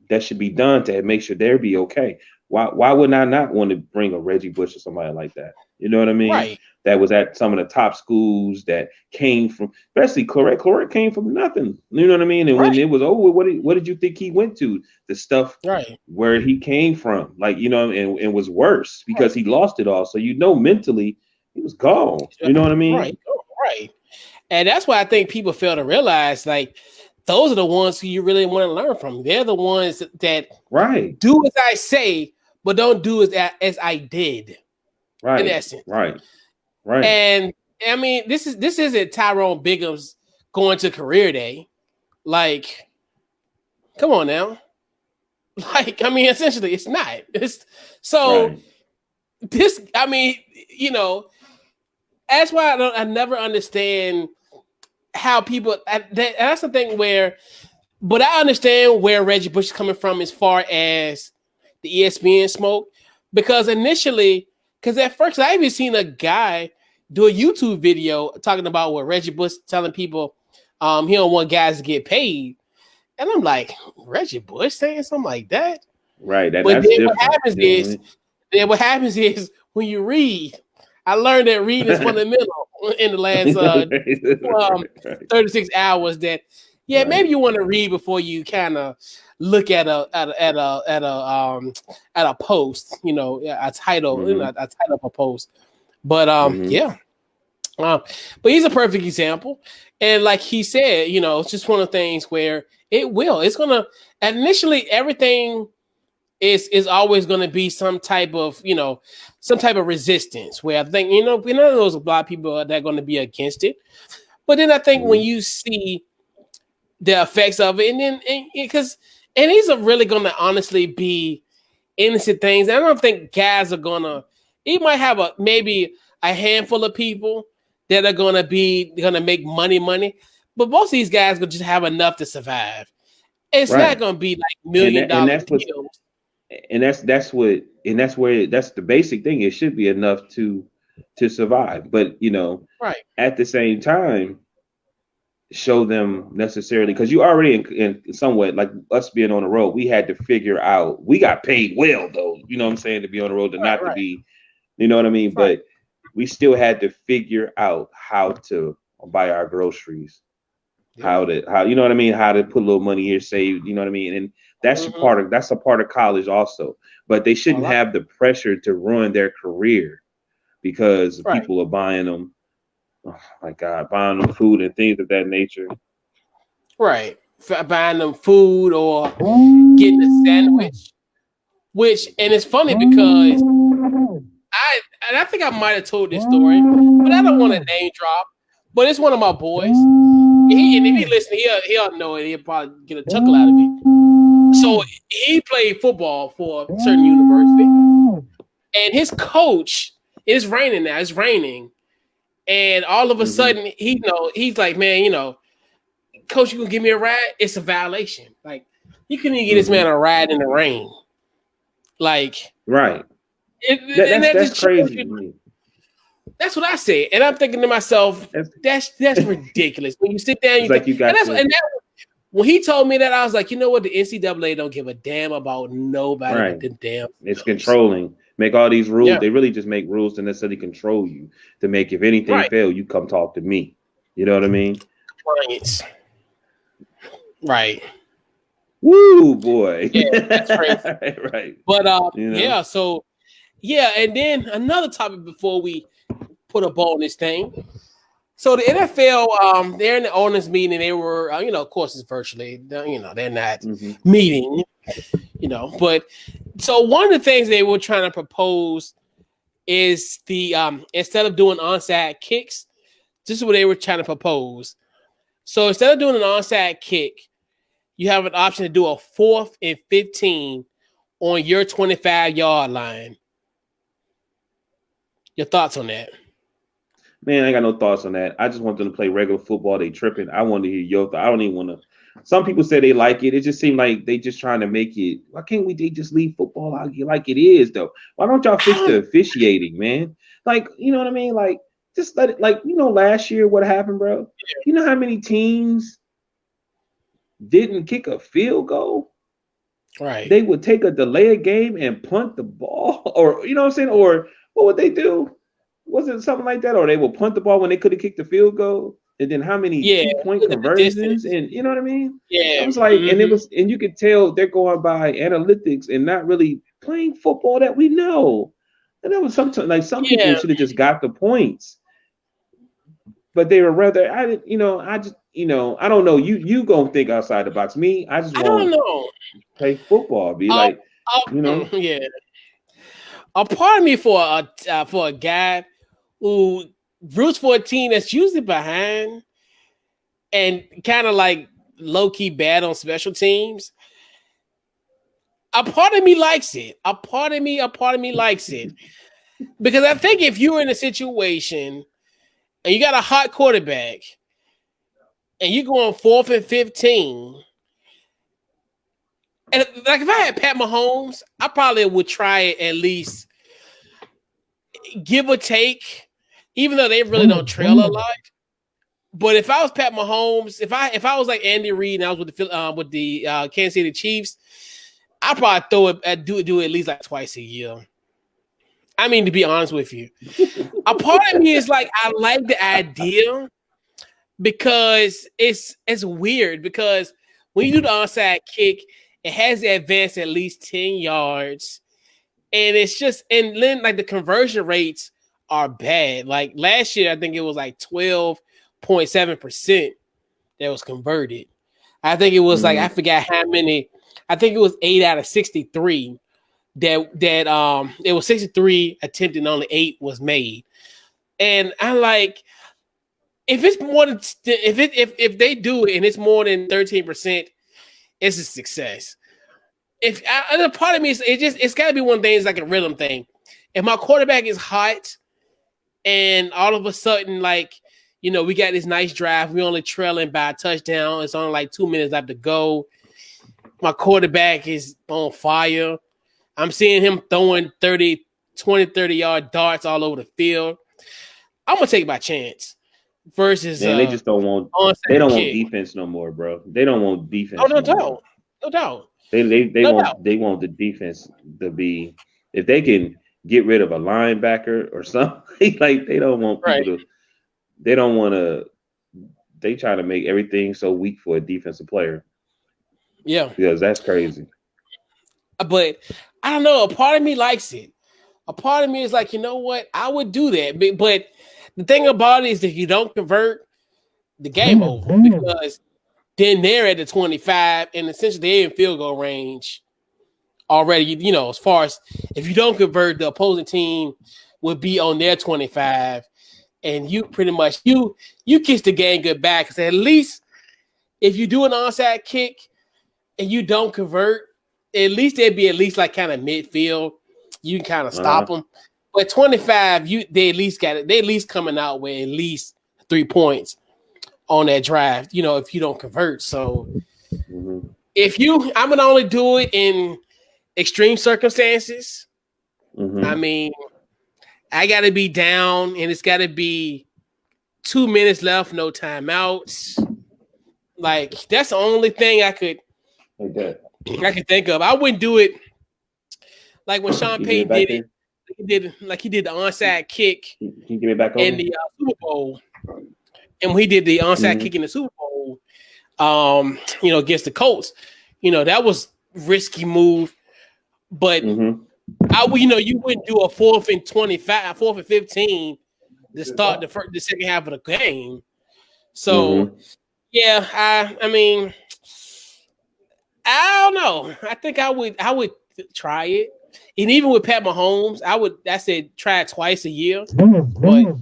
that should be done to make sure they'll be okay. Why would I not want to bring a Reggie Bush or somebody like that? You know what I mean? Right. That was at some of the top schools that came from, especially Claret. Claret came from nothing. You know what I mean? And when it was over, what did you think he went to? The stuff where he came from, and was worse because he lost it all. So mentally he was gone. You know what I mean? Right. And that's why I think people fail to realize, those are the ones who you really want to learn from. They're the ones that do as I say, but don't do as I did. Right. in essence. Right. Right. And I mean, this isn't Tyrone Bigum's going to career day. Like, come on now. Like, I mean, essentially, it's not. It's so Right. this. I mean, you know, that's why I never understand how people. That's the thing where, but I understand where Reggie Bush is coming from as far as the ESPN smoke, because initially, because at first I even seen a guy do a YouTube video talking about what Reggie Bush telling people he don't want guys to get paid. And I'm like, Reggie Bush saying something like that? Right. But That's then different. what happens is when you read, I learned that reading is fundamental in the last 36 hours. That Right. maybe you want to read before you kind of look at a post, you know, a title, you know, a title of a post. But but he's a perfect example. And like he said, you know, it's just one of the things where it's gonna initially everything is always gonna be some type of, you know, some type of resistance where I think, you know, there's a lot of people that are gonna be against it. But then I think when you see the effects of it, and then because these are really gonna honestly be innocent things. I don't think guys are gonna. You might have maybe a handful of people that are gonna make money, but most of these guys will just have enough to survive. It's not gonna be like $1 million deals. That's the basic thing. It should be enough to survive. But you know, at the same time, show them necessarily, because you already in somewhat like us being on the road, we had to figure out, we got paid well though, you know what I'm saying, to be on the road, to not to be, you know what I mean, but we still had to figure out how to buy our groceries, how you know what I mean, how to put a little money here saved, you know what I mean, and that's that's a part of college also. But they shouldn't have the pressure to ruin their career because people are buying them. Oh my God, buying them food and things of that nature. Right. Buying them food or getting a sandwich. And it's funny because I think I might have told this story, but I don't want to name drop. But it's one of my boys. And if he listen, he'll know it. He'll probably get a chuckle out of it. So he played football for a certain university. And his coach, it's raining now. It's raining. And all of a sudden, he's like, man, you know, coach, you gonna give me a ride? It's a violation. Like, you couldn't even get this man a ride in the rain. Like, that's crazy. That's what I say, and I'm thinking to myself, that's ridiculous. When you sit down, when he told me that, I was like, you know what? The NCAA don't give a damn about nobody. But the it's controlling. Make all these rules. They really just make rules to necessarily control you. To make, if anything fail, you come talk to me. You know what I mean? Right. Woo, boy. Yeah, that's crazy. Right. But and then another topic before we put a bow on this thing. So the NFL, they're in the owners meeting. They were, of course, it's virtually. They're not meeting. But so one of the things they were trying to propose is the instead of doing onside kicks, this is what they were trying to propose. So instead of doing an onside kick, you have an option to do a 4th and 15 on your 25-yard line. Your thoughts on that? Man, I ain't got no thoughts on that. I just want them to play regular football. They tripping. I want to hear your thoughts. I don't even want to. Some people say they like it. It just seemed like they just trying to make it. Why can't they just leave football out here like it is, though? Why don't y'all fix the officiating, man? Like, you know what I mean? Like, just let it, like, last year what happened, bro? You know how many teams didn't kick a field goal? Right. They would take a delayed game and punt the ball, or, you know what I'm saying? Or what would they do? Was it something like that? Or they will punt the ball when they could have kicked the field goal? And then how many 2-point conversions? And you know what I mean? Yeah. I was like, and you could tell they're going by analytics and not really playing football that we know. And that was sometimes like some people should have just got the points. But they were rather, I don't know. You gonna think outside the box. Me, I don't know. Play football. Be like, Yeah. a part of me for a guy who roots for a team that's usually behind and kind of like low key bad on special teams. A part of me likes it. A part of me likes it because I think if you're in a situation and you got a hot quarterback and you go on 4th and 15, and like if I had Pat Mahomes, I probably would try it at least, give or take, even though they really don't trail a lot. But if I was Pat Mahomes, if I was like Andy Reid and I was with the Kansas City Chiefs, I'd probably do it at least like twice a year. I mean, to be honest with you, a part of me is like I like the idea because it's weird because when you do the onside kick, it has to advance at least 10 yards, and it's just and then like the conversion rates are bad. Like last year, I think it was like 12.7% that was converted. I think it was like I forgot how many. I think it was 8 out of 63 that it was 63 attempted and only 8 was made. And I'm like, if it's more than if they do it and it's more than 13%, it's a success. The part of me is it's got to be one thing. It's like a rhythm thing. If my quarterback is hot and all of a sudden, like, you know, we got this nice drive, we only trailing by a touchdown. It's only like 2 minutes left to go. My quarterback is on fire. I'm seeing him throwing 30-yard darts all over the field. I'm gonna take my chance. Versus, they just don't want. They don't want defense no more, bro. They don't want defense. Oh, no doubt. They want the defense to be. If they can get rid of a linebacker or something, like they don't want people to. They don't want to. They try to make everything so weak for a defensive player. Yeah, because that's crazy. But I don't know. A part of me likes it. A part of me is like, you know what? I would do that. But the thing about it is that if you don't convert, the game over because then they're at the 25 and essentially they're in field goal range already. You know, as far as if you don't convert, the opposing team would be on their 25, and you pretty much you kiss the game goodbye because at least if you do an onside kick and you don't convert, at least they'd be at least like kind of midfield. You can kind of stop them. But 25, they at least got it. They at least coming out with at least 3 points on that drive, you know, if you don't convert. So I'm gonna only do it in extreme circumstances. I mean, I gotta be down and it's gotta be 2 minutes left, no timeouts. Like that's the only thing I could think of. I wouldn't do it like when Sean Payton did it. He did the onside kick Can you give it back in the Super Bowl, and when he did the onside kick in the Super Bowl, you know, against the Colts, you know, that was risky move, but you know, you wouldn't do a 4th and 25, 4th and 15 to start the second half of the game. So yeah, I mean, I don't know. I think I would try it. And even with Pat Mahomes, I said try it twice a year. But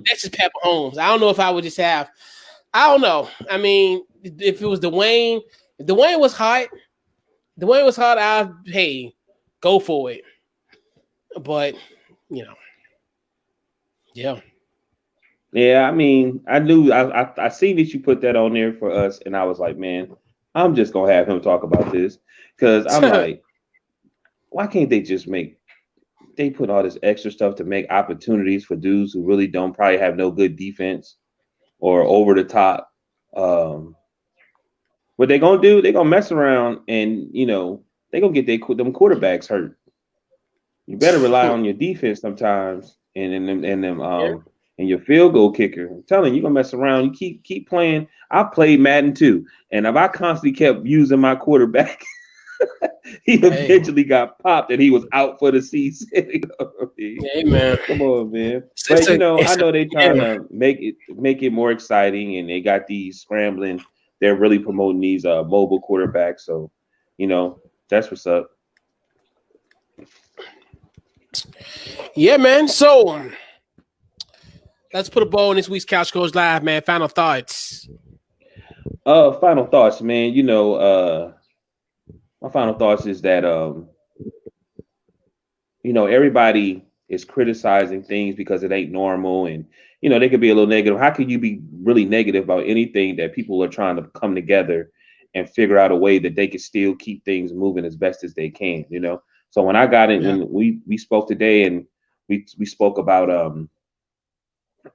that's just Pat Mahomes. I don't know if I would just have. I don't know. I mean, if it was Dwayne, if Dwayne was hot, I'd go for it. But you know, yeah. Yeah, I mean, I knew I see that you put that on there for us, and I was like, man, I'm just gonna have him talk about this because I'm like, why can't they just they put all this extra stuff to make opportunities for dudes who really don't probably have no good defense or over the top. What they gonna do? They gonna mess around and you know they gonna get them quarterbacks hurt. You better rely on your defense sometimes and your field goal kicker. I'm telling you, you're gonna mess around. You keep playing. I played Madden too, and if I constantly kept using my quarterback, he eventually got popped and he was out for the season. Hey man, come on, man. But you know, I know they trying to make it more exciting, and they got these scrambling. They're really promoting these mobile quarterbacks. So, you know, that's what's up. Yeah, man. So let's put a bow on this week's Couch Goes Live, man. Final thoughts. Final thoughts, man. My final thoughts is that everybody is criticizing things because it ain't normal, and they could be a little negative. How could you be really negative about anything that people are trying to come together and figure out a way that they can still keep things moving as best as they can? So when I got in, Yeah. when we spoke today, and we spoke about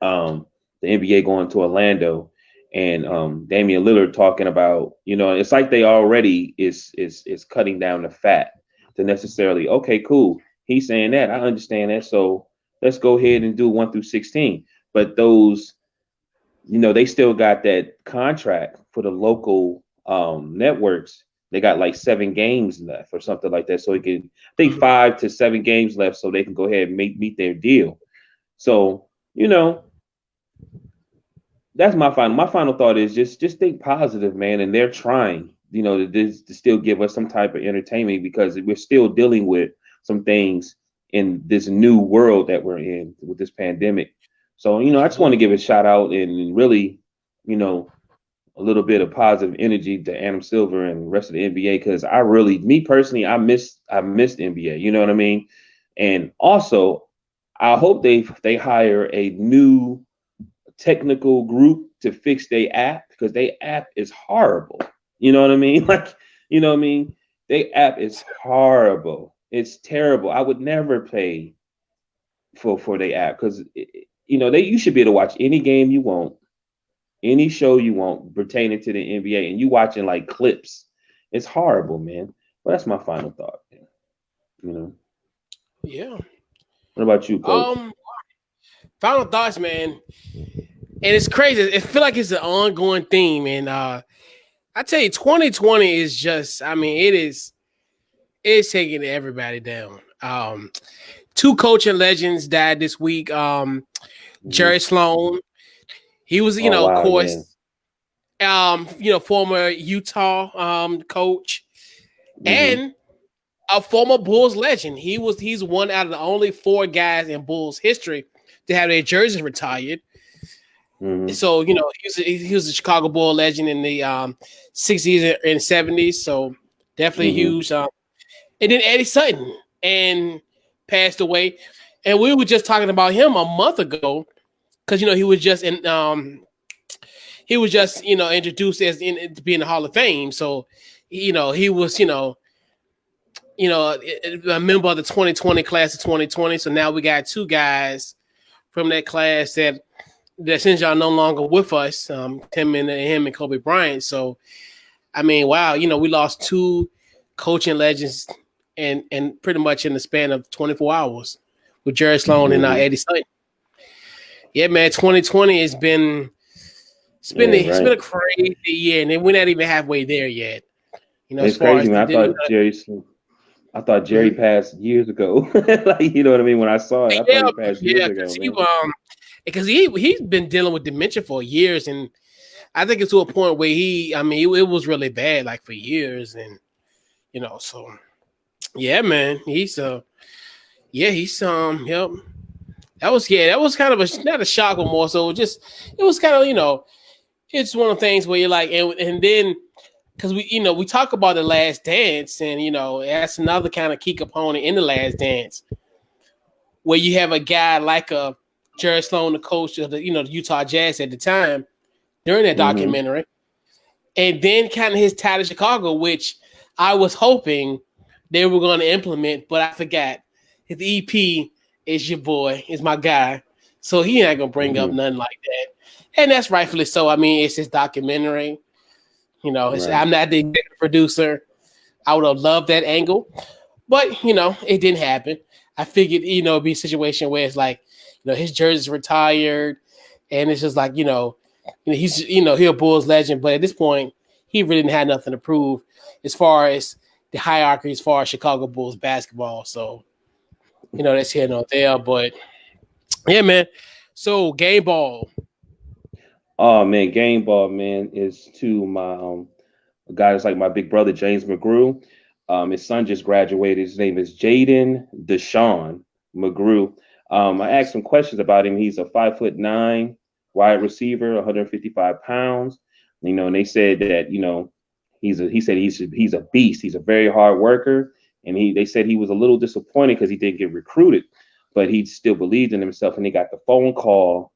the NBA going to Orlando, and Damian Lillard talking about, it's like they already is cutting down the fat to necessarily, okay, cool. He's saying that. I understand that. So let's go ahead and do 1 through 16. But those, they still got that contract for the local networks. They got like 7 games left or something like that. So it can, I think 5 to 7 games left, so they can go ahead and meet their deal. So, that's my final. My final thought is just think positive, man. And they're trying, to still give us some type of entertainment, because we're still dealing with some things in this new world that we're in with this pandemic. So, I just want to give a shout out and really, a little bit of positive energy to Adam Silver and the rest of the NBA, because me personally, I missed NBA. You know what I mean? And also, I hope they hire a new technical group to fix their app, because their app is horrible. You know what I mean? Like, Their app is horrible. It's terrible. I would never pay for their app, because you should be able to watch any game you want, any show you want pertaining to the NBA, and you watching like clips. It's horrible, man. But that's my final thought. Yeah. What about you, Coach? Final thoughts, man. And it's crazy. It feel like it's an ongoing theme. And I tell you, 2020 is just, it's taking everybody down. 2 coaching legends died this week. Jerry Sloan. He was, Oh, of wow, course, former Utah coach, and a former Bulls legend. He's one out of the only 4 guys in Bulls history to have their jerseys retired. So he was a Chicago Bull legend in the 60s and 70s. So definitely huge. And then Eddie Sutton and passed away, and we were just talking about him a month ago, because he was just introduced as to be in the Hall of Fame. So he was a member of the 2020 class of 2020. So now we got 2 guys from that class that since y'all no longer with us, him and Kobe Bryant. So, wow, we lost 2 coaching legends and pretty much in the span of 24 hours with Jerry Sloan and Eddie Sutton. Yeah, man, 2020 has been it's been a crazy year, and we're not even halfway there yet. It's crazy, man. I thought Jerry passed years ago. Like, you know what I mean? When I saw it, I thought he passed years ago, man. Because he's been dealing with dementia for years, and I think it's to a point where it was really bad, like for years, and so yeah, man, he's yep. That was kind of not a shock, but more so it was kind of it's one of the things where you're like, and then because we talk about The Last Dance, and that's another kind of key component in The Last Dance, where you have a guy like a Jerry Sloan, the coach of the Utah Jazz at the time, during that documentary, and then kind of his tie to Chicago, which I was hoping they were going to implement, but I forgot. His EP is your boy, is my guy, so he ain't gonna bring up nothing like that, and that's rightfully so. It's his documentary. I'm not the executive producer. I would have loved that angle, but it didn't happen. I figured it'd be a situation where it's like his jersey's retired, and it's just like he's he a Bulls legend, but at this point he really didn't have nothing to prove as far as the hierarchy as far as Chicago Bulls basketball. So that's here and there, but yeah, man. So game ball. Oh man, game ball, man, is to my a guy that's like my big brother, James McGrew. His son just graduated. His name is Jaden Deshaun McGrew. I asked some questions about him. He's a 5'9" wide receiver, 155 pounds. And they said that he's a beast. He's a very hard worker, and they said he was a little disappointed because he didn't get recruited, but he still believed in himself. And he got the phone call,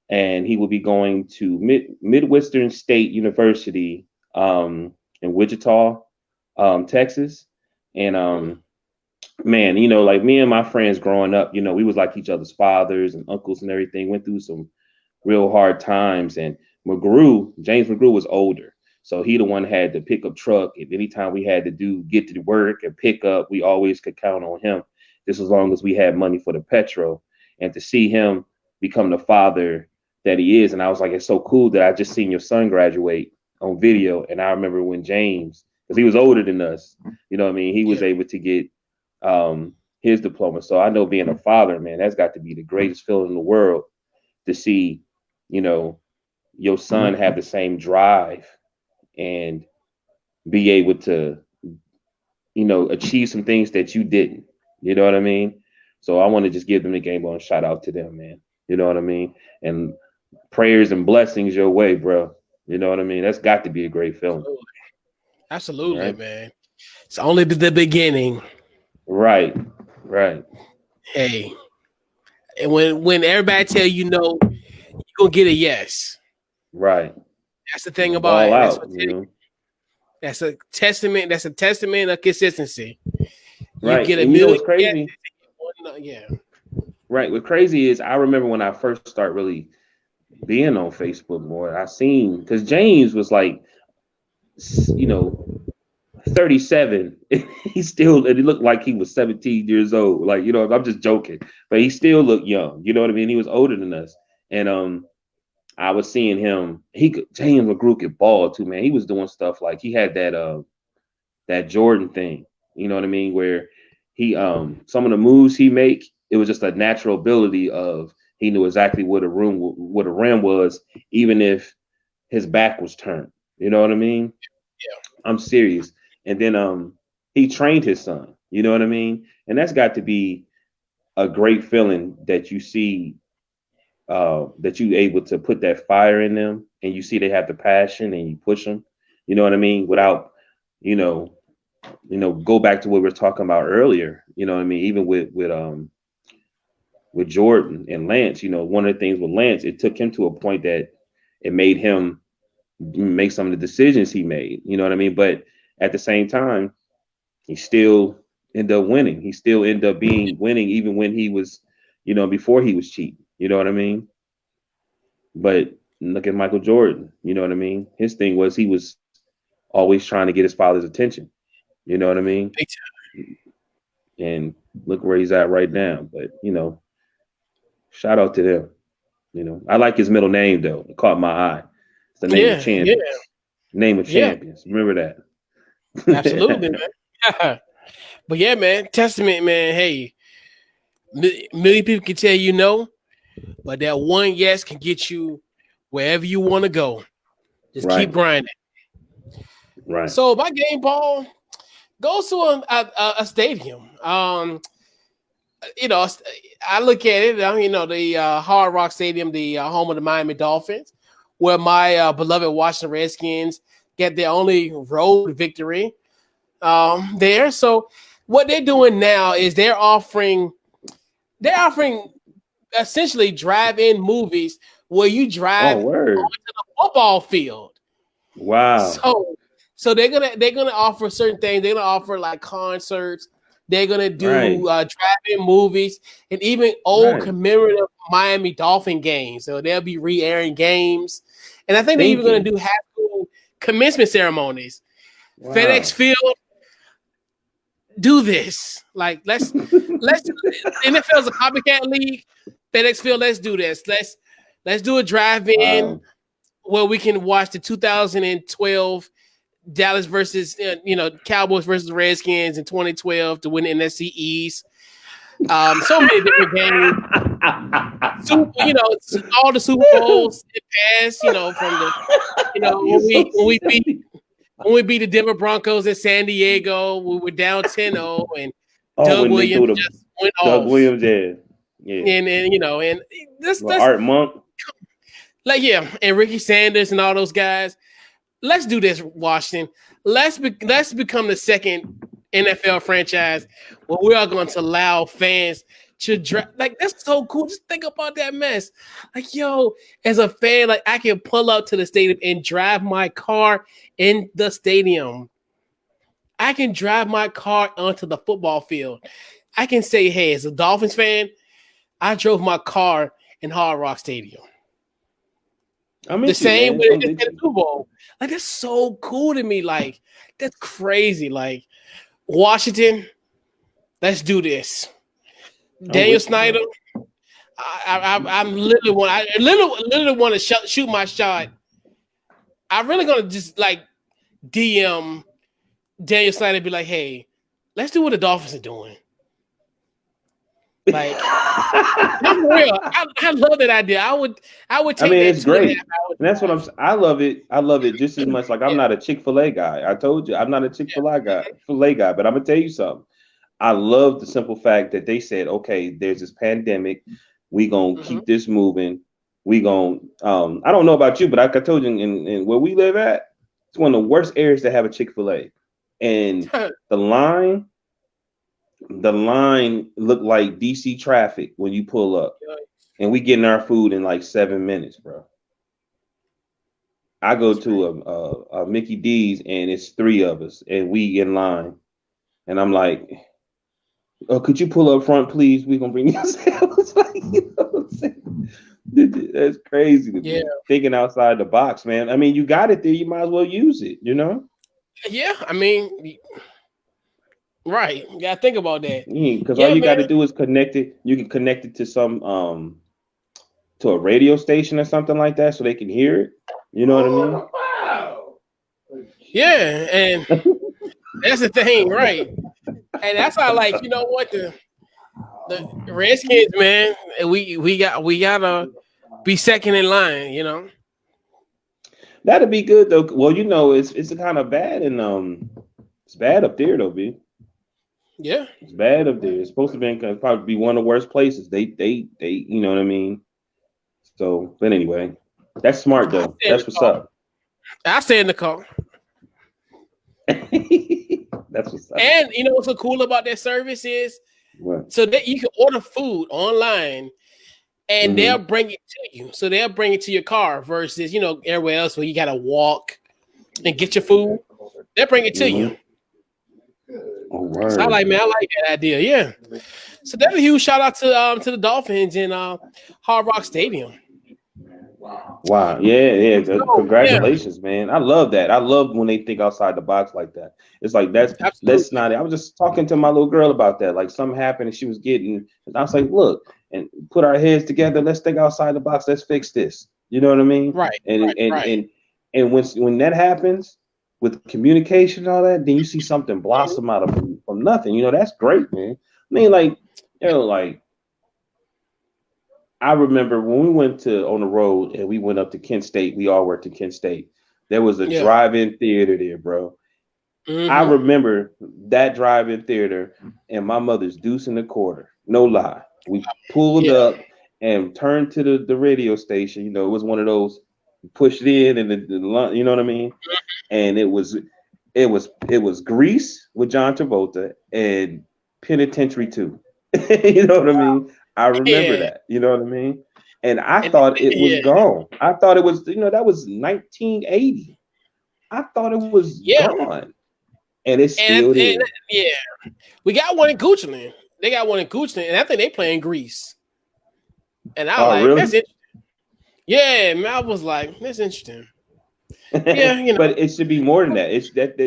and he will be going to Midwestern State University in Wichita, Texas, and man, like me and my friends growing up, we was like each other's fathers and uncles and everything, went through some real hard times. And James McGrew was older. So he the one had the pickup truck. And anytime we had to get to work and pick up, we always could count on him. Just as long as we had money for the petrol. And to see him become the father that he is. And I was like, it's so cool that I just seen your son graduate on video. And I remember when James, because he was older than us, you know what I mean? He was able to get his diploma. So I know being a father, man, that's got to be the greatest feeling in the world to see, your son have the same drive and be able to, achieve some things that you didn't. You know what I mean? So I want to just give them the game on, shout out to them, man. You know what I mean? And prayers and blessings your way, bro. You know what I mean? That's got to be a great feeling. Absolutely, right? Man. It's only the beginning. Right. Hey, and when everybody tell you no, you're gonna get a yes. Right. That's the thing about it. That's a testament. That's a testament of consistency. Right. You get a million. What's crazy? Yeah. Right. What crazy is, I remember when I first started really being on Facebook more, I seen, because James was like, 37. He looked like he was 17 years old. Like, I'm just joking, but he still looked young. You know what I mean? He was older than us. And I was seeing him. James McGrew could ball too, man. He was doing stuff like he had that Jordan thing. You know what I mean? Where he some of the moves he make, it was just a natural ability of he knew exactly what a rim was, even if his back was turned. You know what I mean? Yeah. I'm serious. And then he trained his son. You know what I mean? And that's got to be a great feeling that you see that you able to put that fire in them, and you see they have the passion, and you push them. You know what I mean? Without, go back to what we were talking about earlier. You know what I mean? Even with Jordan and Lance, one of the things with Lance, it took him to a point that it made him make some of the decisions he made. You know what I mean? But at the same time, he still ended up winning. He still ended up winning even when he was, before he was cheating. You know what I mean? But look at Michael Jordan. You know what I mean? His thing was he was always trying to get his father's attention. You know what I mean? And look where he's at right now. But, shout out to them. I like his middle name, though. It caught my eye. It's the name of champions. Yeah. Name of champions. Remember that. Absolutely, man. But yeah, man, testament, man. Hey, million people can tell you no, but that one yes can get you wherever you want to go. Just keep grinding. Right. So my game ball goes to a stadium. I look at it. The Hard Rock Stadium, the home of the Miami Dolphins, where my beloved Washington Redskins get their only road victory there. So what they're doing now is they're offering essentially drive-in movies where you drive onto the football field. Wow. So they're gonna offer certain things. They're gonna offer like concerts. They're gonna do drive-in movies and even old commemorative Miami Dolphin games. So they'll be re-airing games, and I think they're even gonna do high school commencement ceremonies. Wow. FedEx Field, do this. Like let's NFL's a copycat league. FedEx Field, let's do this. Let's do a drive-in where we can watch the 2012 Dallas versus Cowboys versus Redskins in 2012 to win the NFC East. So many different games. All the Super Bowls it passed. From the when we beat the Denver Broncos in San Diego, we were down 10-0 and Doug Williams went Doug off, Williams, yeah. and you know, and Well, that's Art Monk. like and Ricky Sanders and all those guys. Let's do this, Washington. Let's become the second NFL franchise where we are going to allow fans to drive. Like, that's so cool. Just think about that mess. Like, yo, as a fan, like, I can pull up to the stadium and drive my car in the stadium. I can drive my car onto the football field. I can say, hey, as a Dolphins fan, I drove my car in Hard Rock Stadium. The same way they just had a Super Bowl. Like, that's so cool to me. Like, that's crazy. Like, Washington, let's do this. Daniel Snyder, I'm literally want to shoot my shot. I'm really gonna just like DM Daniel Snyder and be like, hey, let's do what the Dolphins are doing. Like, I'm real. I love that idea. I would take that. It's great. And that's what I love it. I love it just as much. Like, I'm not a Chick-fil-A guy. I told you I'm not a Chick-fil-A guy, but I'm gonna tell you something. I love the simple fact that they said, okay, there's this pandemic. We gonna keep this moving. We gonna I don't know about you, but like I told you in where we live at, it's one of the worst areas to have a Chick-fil-A. And the line looked like DC traffic when you pull up, and we getting our food in like 7 minutes, bro. I go to a Mickey D's and it's 3 of us, and we in line, and I'm like, "Oh, could you pull up front, please? We gonna bring you sandwich." Like, you know what I'm saying? That's crazy to me. Thinking outside the box, man. I mean, you got it there. You might as well use it. You know? Yeah, I mean. Right, you gotta think about that. Because all you got to do is connect it. You can connect it to some to a radio station or something like that, so they can hear it. You know what I mean? Wow. Yeah, and that's the thing, right? And that's why, like, you know what, the Redskins, man, we gotta be second in line. You know, that'd be good though. Well, you know, it's kind of bad and it's bad up there though, B. Yeah, it's bad up there. It's supposed to probably be one of the worst places. They you know what I mean? So, but anyway, that's smart though. That's what's up. I stay in the car. That's what's up. And you know what's so cool about that service is, so that you can order food online, and they'll bring it to you. So they'll bring it to your car versus, you know, everywhere else where you gotta walk and get your food. They'll bring it to you. Oh, so I like that idea. Yeah. So that's a huge shout out to the Dolphins in Hard Rock Stadium. Wow. Yeah. Congratulations, man. I love that. I love when they think outside the box like that. It's like that's not. I was just talking to my little girl about that. Like, something happened and she was getting, and I was like, look, and put our heads together. Let's think outside the box. Let's fix this. You know what I mean? Right. And when that happens, with communication and all that, then you see something blossom out of from nothing. You know, that's great, man. I mean, like, you know, like, I remember when we went on the road and we went up to Kent State. We all worked in Kent State. There was a drive-in theater there, bro. I remember that drive-in theater and my mother's deuce and a quarter. No lie. We pulled up and turned to the radio station. You know, it was one of those pushed in and the you know what I mean? And it was Grease with John Travolta and Penitentiary 2. You know what I mean? I remember that. You know what I mean? And I thought it was gone. I thought it was, you know, that was 1980. I thought it was gone. And it's still there. We got one in Goochland. They got one in Goochland, and I think they playing Grease. And I really? That's interesting. Yeah, man, I was like, that's interesting. Yeah, you know. But it should be more than that. It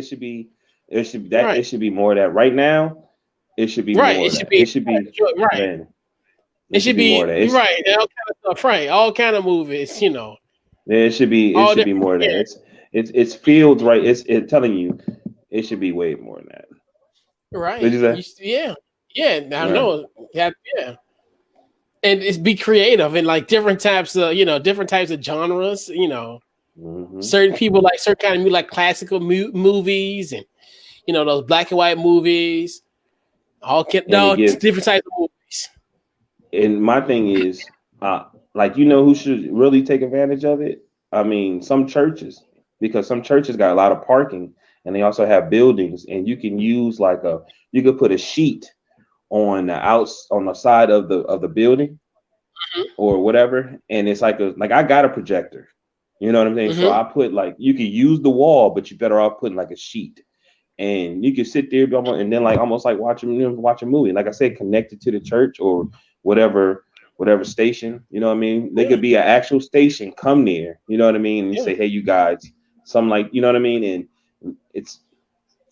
should be more of that. Right now, it should be more of that. It should be right. Man, it should be more of that. Right. All kind of stuff, right. All kind of movies, you know. Yeah, it should be more of that. It's fields, right? It's telling you it should be way more than that. Right. Did you say? Yeah. I know. Yeah. And it's be creative and like different types of genres, you know. Certain people like certain kind of music, like classical movies and, you know, those black and white movies. No, it's different types of movies. And my thing is, like, who should really take advantage of it? I mean, some churches, because some churches got a lot of parking, and they also have buildings, and you can use you could put a sheet on the side of the building or whatever, and it's like I got a projector, you know what I'm saying? So I put you can use the wall, but you better off putting a sheet, and you can sit there and then almost like watch a movie. Like I said, connected to the church or whatever station, you know what I mean? They could be an actual station, come there, you know what I mean? And say, hey, you guys, you know what I mean?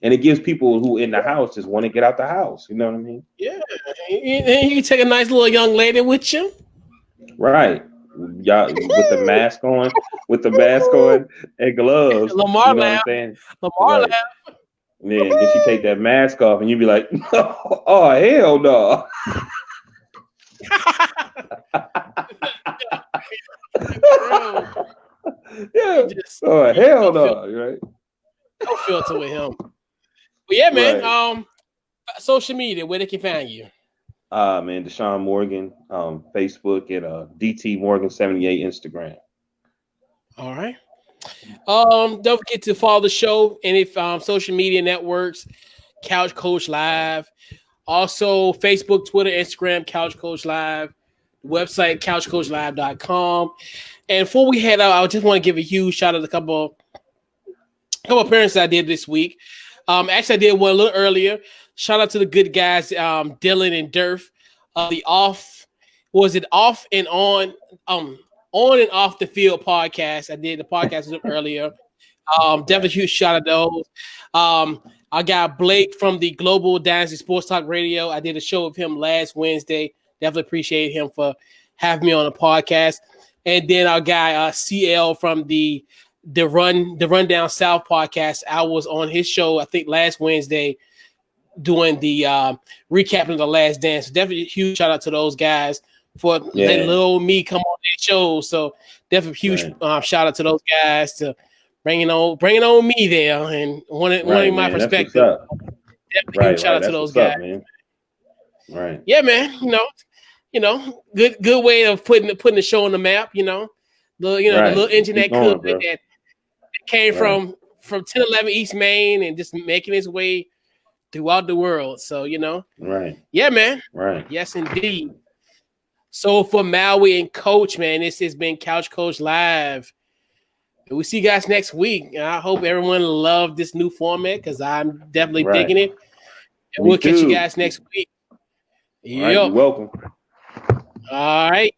And it gives people who in the house just want to get out the house, you know what I mean? Yeah, and you can take a nice little young lady with you. Right. Y'all with the mask on, and gloves. Lamar, you know what I'm saying? Lamar right. Yeah, then she take that mask off, and you be like, "Oh hell no!" Yeah. Oh hell no! Right? No filter with him. But yeah, man. Right. Social media, where they can find you? Man, Deshaun Morgan, Facebook, and DT Morgan 78 Instagram. All right. Don't forget to follow the show and if social media networks, Couch Coach Live. Also, Facebook, Twitter, Instagram, Couch Coach Live. Website, couchcoachlive.com. And before we head out, I just want to give a huge shout out to a couple appearances I did this week. Actually, I did one a little earlier. Shout out to the good guys, Dylan and Durf. The Off and On and Off the Field podcast. I did the podcast earlier. Definitely huge shout out to those. I got Blake from the Global Dynasty Sports Talk Radio. I did a show with him last Wednesday. Definitely appreciate him for having me on the podcast. And then our guy CL from the Rundown South podcast. I was on his show, I think last Wednesday, doing the recapping of The Last Dance. So definitely a huge shout out to those guys for letting little me come on their show. So definitely huge shout out to those guys to bringing on me there and wanting my perspective. Definitely huge shout out to those guys. Up, man. Right. Yeah, man. Good way of putting the show on the map. The little internet that came from 1011 East Main and just making its way throughout the world. So right. Yeah, man. Right. Yes, indeed. So for Maui and Coach, man, this has been Couch Coach Live. We'll see you guys next week. I hope everyone loved this new format because I'm definitely digging it. And we'll catch you guys next week. All right, you're welcome. All right.